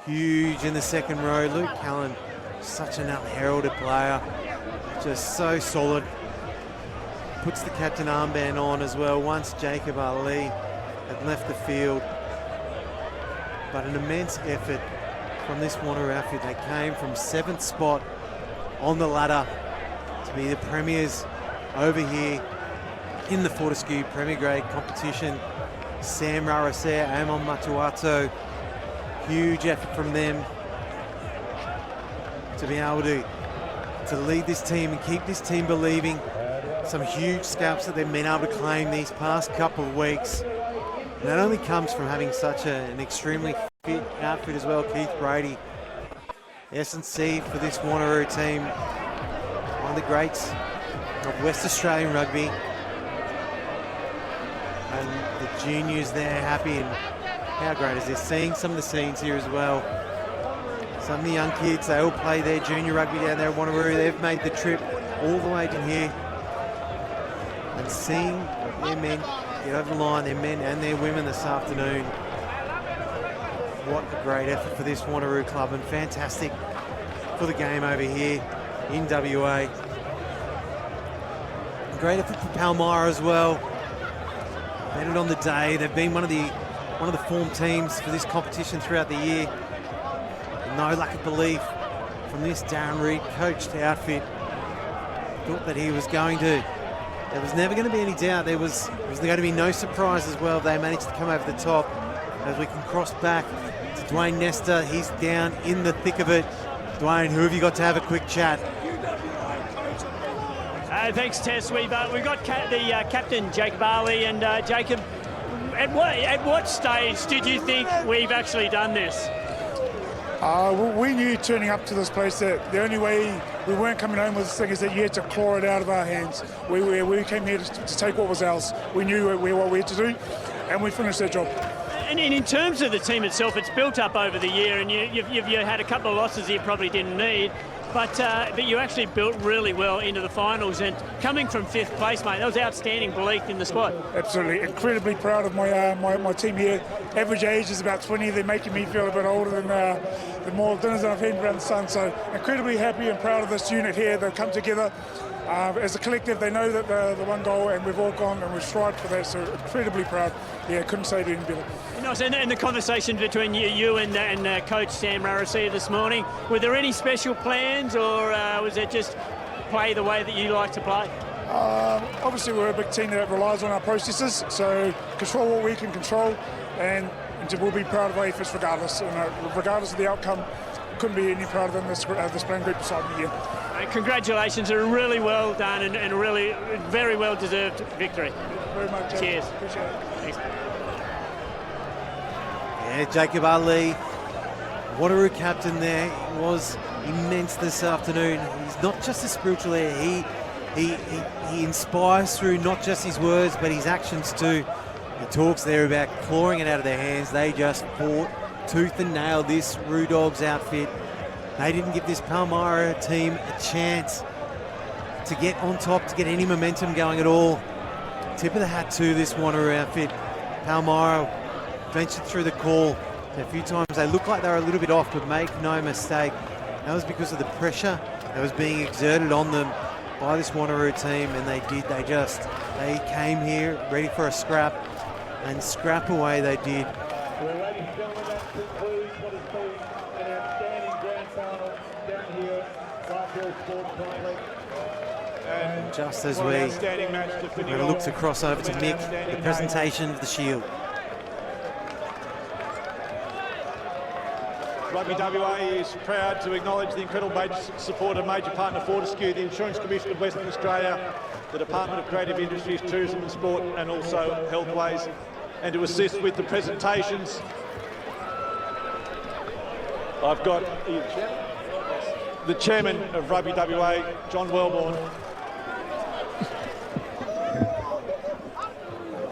huge in the second row. Luke Callan, such an unheralded player, just so solid. Puts the captain armband on as well once Jacob Ali had left the field. But an immense effort from this Wanneroo outfit. They came from 7th spot on the ladder to be the premiers over here in the Fortescue Premier Grade competition. Sam Rarasea, Amon Matuato, huge effort from them to be able to lead this team and keep this team believing. Some huge scalps that they've been able to claim these past couple of weeks. And that only comes from having such an extremely fit outfit as well. Keith Brady, S&C for this Wanneroo team, one of the greats of West Australian rugby. And the juniors there happy, and how great is this? Seeing some of the scenes here as well. Some of the young kids, they all play their junior rugby down there at Wanneroo. They've made the trip all the way to here. And seeing their men get over the line, their men and their women this afternoon. What a great effort for this Wanneroo club, and fantastic for the game over here in WA. Great effort for Palmyra as well. Made it on the day. They've been one of the form teams for this competition throughout the year. No lack of belief from this Darren Reid coached outfit. Thought that he was going to. There was never going to be any doubt. There was going to be no surprise as well. They managed to come over the top. As we can cross back to Dwayne Nestor. He's down in the thick of it. Dwayne, who have you got to have a quick chat? Thanks, Tess. We've got the captain, Jacob Ali, and Jacob, at what stage did you think we've actually done this? We knew turning up to this place that the only way we weren't coming home with this thing is that you had to claw it out of our hands. We came here to take what was ours. We knew what we had to do, and we finished that job. And in terms of the team itself, it's built up over the year, and you've had a couple of losses you probably didn't need. But you actually built really well into the finals, and coming from 5th place, mate, that was outstanding belief in the squad. Absolutely, incredibly proud of my team here. Average age is about 20. They're making me feel a bit older than the more dinners that I've had around the sun. So incredibly happy and proud of this unit here. They've come together as a collective. They know that the one goal, and we've all gone and we've strived for that. So incredibly proud. Yeah, couldn't say it any better. Nice. And the conversation between you and Coach Sam Rarasea this morning, were there any special plans, or was it just play the way that you like to play? Obviously, we're a big team that relies on our processes, so control what we can control, and we'll be proud of our efforts regardless. Regardless of the outcome, couldn't be any prouder than this playing group beside me here. Congratulations, a really well done and a really very well deserved victory. Very much. Cheers. Appreciate it. Thanks. Yeah, Jacob Ali, Wanneroo captain there, was immense this afternoon. He's not just a spiritual leader, he inspires through not just his words but his actions too. He talks there about clawing it out of their hands. They just fought tooth and nail, this Roo Dogs outfit. They didn't give this Palmyra team a chance to get on top, to get any momentum going at all. Tip of the hat to this Wanneroo outfit. Palmyra ventured through the call a few times. They looked like they were a little bit off, but make no mistake, that was because of the pressure that was being exerted on them by this Wanneroo team, and they came here ready for a scrap, and scrap away they did. Well, ladies and gentlemen, that concludes what has been an outstanding grand final down here at Whitehill Sports Complex. And just as what an outstanding match to finish we're going to look to cross over to What an Mick, outstanding the presentation of the shield. Rugby WA is proud to acknowledge the incredible support of major partner Fortescue, the Insurance Commission of Western Australia, the Department of Creative Industries, Tourism and Sport, and also Healthways, and to assist with the presentations. I've got the Chairman of Rugby WA, John Wellborn.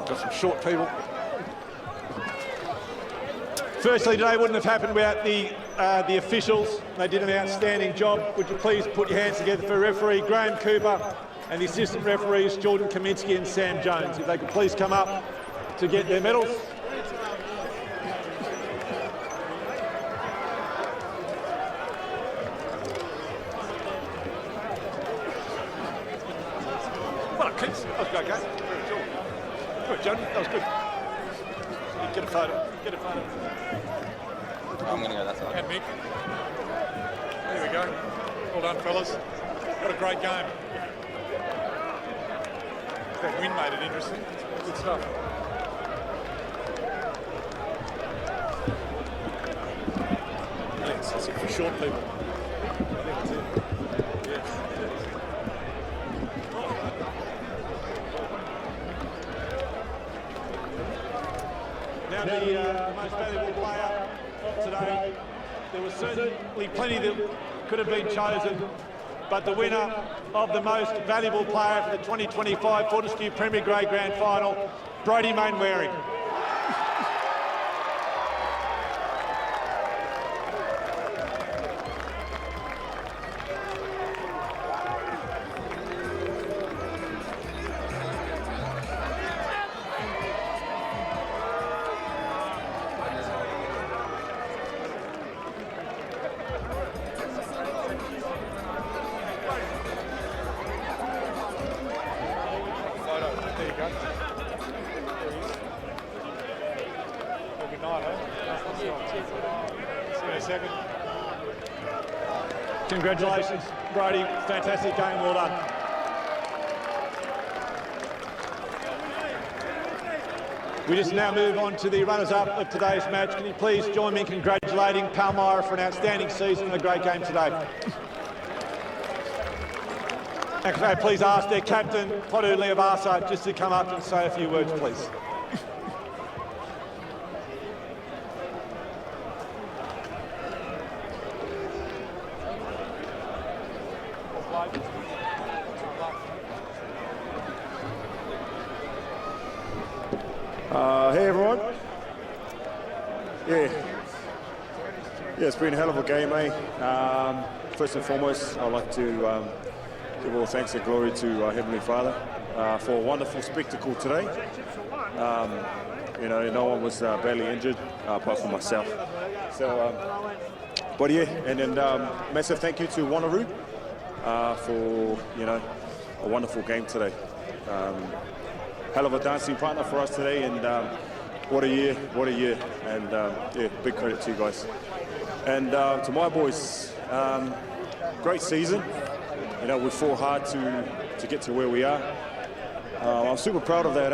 Got some short people. Firstly, today wouldn't have happened without the officials. They did an outstanding job. Would you please put your hands together for referee Graham Cooper and the assistant referees Jordan Kaminsky and Sam Jones. If they could please come up to get their medals. Well, kids, that was a great game. Good, John. That was good. Get a photo. Get a photo. I'm going to go that side. And Mick. There we go. Well done, fellas. What a great game. That win made it interesting. Good stuff. That's it for short people. Now the most valuable player today, there was certainly plenty that could have been chosen, but the winner of the most valuable player for the 2025 Fortescue Premier Grade Grand Final, Brodie Mainwaring. Congratulations, Brodie. Fantastic game. Well done. We just now move on to the runners-up of today's match. Can you please join me in congratulating Palmyra for an outstanding season and a great game today. And can I please ask their captain, Podu Leavasa, just to come up and say a few words, please. Hey everyone. Yeah, it's been a hell of a game, eh? First and foremost, I'd like to give all thanks and glory to our Heavenly Father for a wonderful spectacle today. You know, no one was badly injured apart from myself. So, but yeah, and then massive thank you to Wanneroo for, you know, a wonderful game today. Hell of a dancing partner for us today, and what a year, and yeah, big credit to you guys. And to my boys, great season. You know, we fought hard to get to where we are. I'm super proud of that,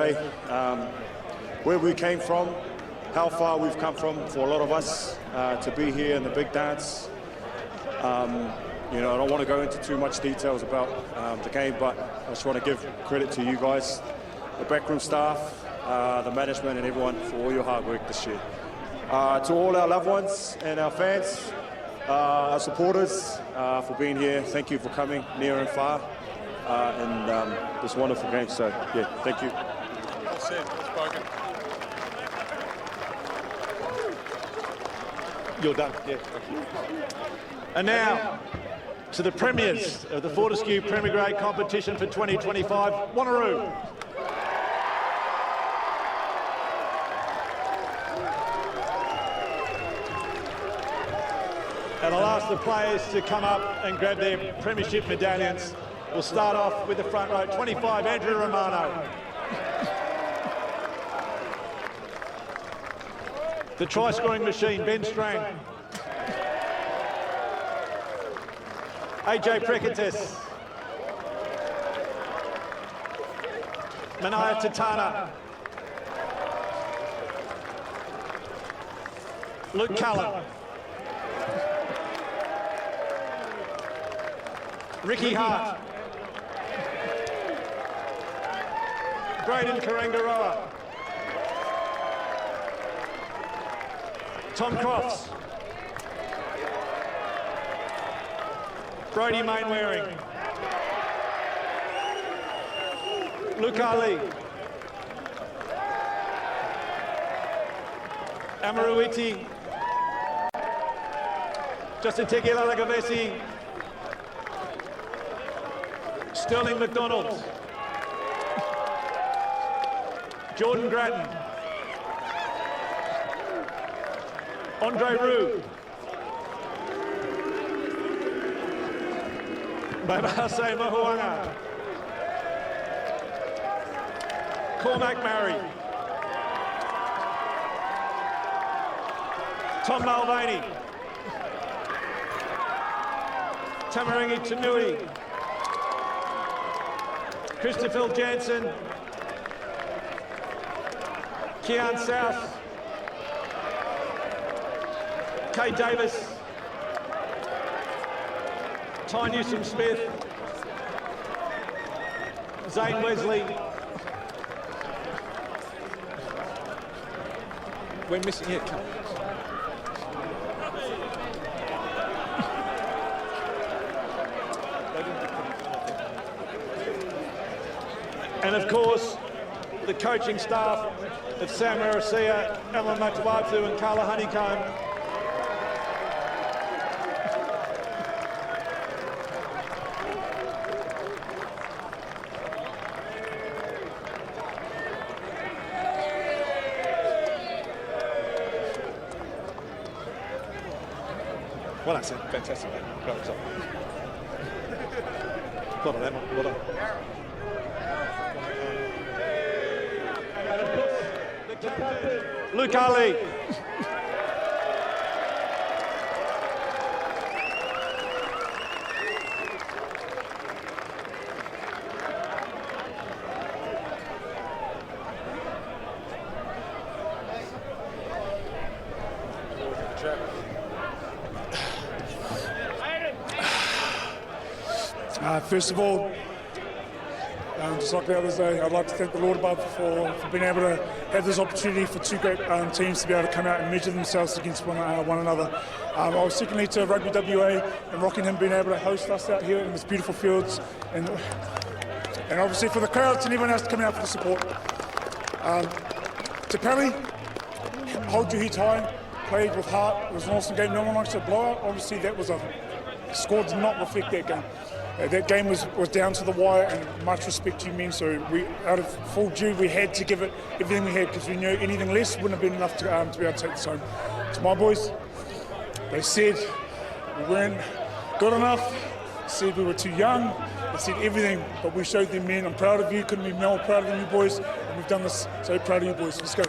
where we came from, how far we've come from for a lot of us to be here in the big dance. You know, I don't want to go into too much details about the game, but I just want to give credit to you guys, the backroom staff, the management and everyone for all your hard work this year. To all our loved ones and our fans, our supporters, for being here, thank you for coming near and far in this wonderful game. So, yeah, thank you. Well said, well spoken. You're done, yeah. And now, to the premiers of the Fortescue Premier Grade competition for 2025, Wanneroo. And I'll ask the players to come up and grab their premiership medallions. We'll start off with the front row, 25, Andrew Romano. The try-scoring machine, Ben Strang. AJ Prekates. Manaya Tatana. Luke Cullen. Ricky Hart. Braden Karangaroa. Tom Crofts. Brodie Mainwaring. Luke Ali. Amaruiti. Justin Tegela Lagavesi. Sterling McDonald. Jordan Grattan. Andre Roux. Babase Mahuanga. Cormac Murray. Tom Mulvaney. Tamarangi Tanui. Christopher Jansen. Kean South, Kay Davis, Ty Newsom-Smith, Zane Wesley. We're missing it. And of course, the coaching staff of Sam Rarasia, Alan Matawatu and Carla Honeycomb. Well done, Sam. Fantastic, mate. Great result. Well done, Emma. Well done. And of course, the captain, Luke Ali. First of all, just like the others, I'd like to thank the Lord above for being able to have this opportunity for two great teams to be able to come out and measure themselves against one another. I was secondly to Rugby WA and Rockingham being able to host us out here in this beautiful fields, and obviously for the crowds and everyone else to come out for the support. To Pally, hold your heads high, played with heart. It was an awesome game. No one likes a blowout. Obviously, the score did not reflect that game. That game was down to the wire, and much respect to you men. So we, out of full due, we had to give it everything we had because we knew anything less wouldn't have been enough to be able to take this home. To my boys, they said we weren't good enough, said we were too young, they said everything, but we showed them, men. I'm proud of you, couldn't be more proud of you boys, and we've done this, so proud of you boys. Let's go.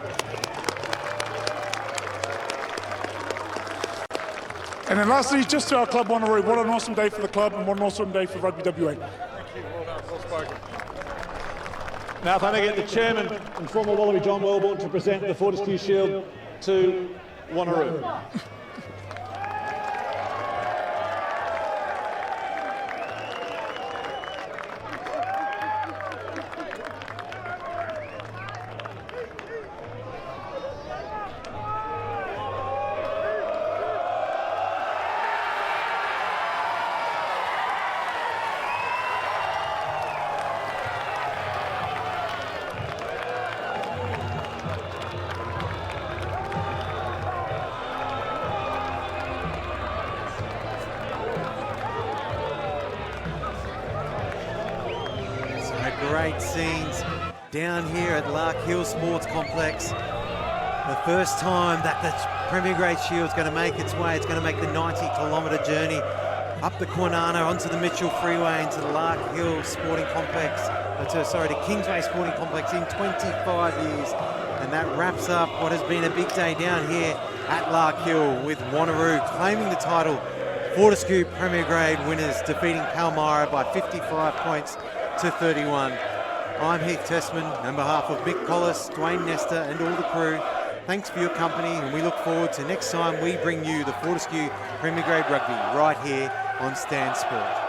And then lastly, just to our club, Wanneroo, what an awesome day for the club and what an awesome day for Rugby WA. Thank you. Well done. Well spoken. Now if I may get the chairman and former Wallaby John Wellborn to present the Fortescue Shield to Wanneroo. Great scenes down here at Lark Hill Sports Complex. The first time that the Premier Grade Shield's going to make its way. It's going to make the 90-kilometre journey up the Kwinana onto the Mitchell Freeway into the Lark Hill Sporting Complex. The Kingsway Sporting Complex in 25 years. And that wraps up what has been a big day down here at Lark Hill with Wanneroo claiming the title. Fortescue Premier Grade winners defeating Palmyra by 55 points to 31. I'm Heath Testman on behalf of Mick Collis, Dwayne Nestor and all the crew. Thanks for your company, and we look forward to next time we bring you the Fortescue Premier Grade Rugby right here on Stan Sport.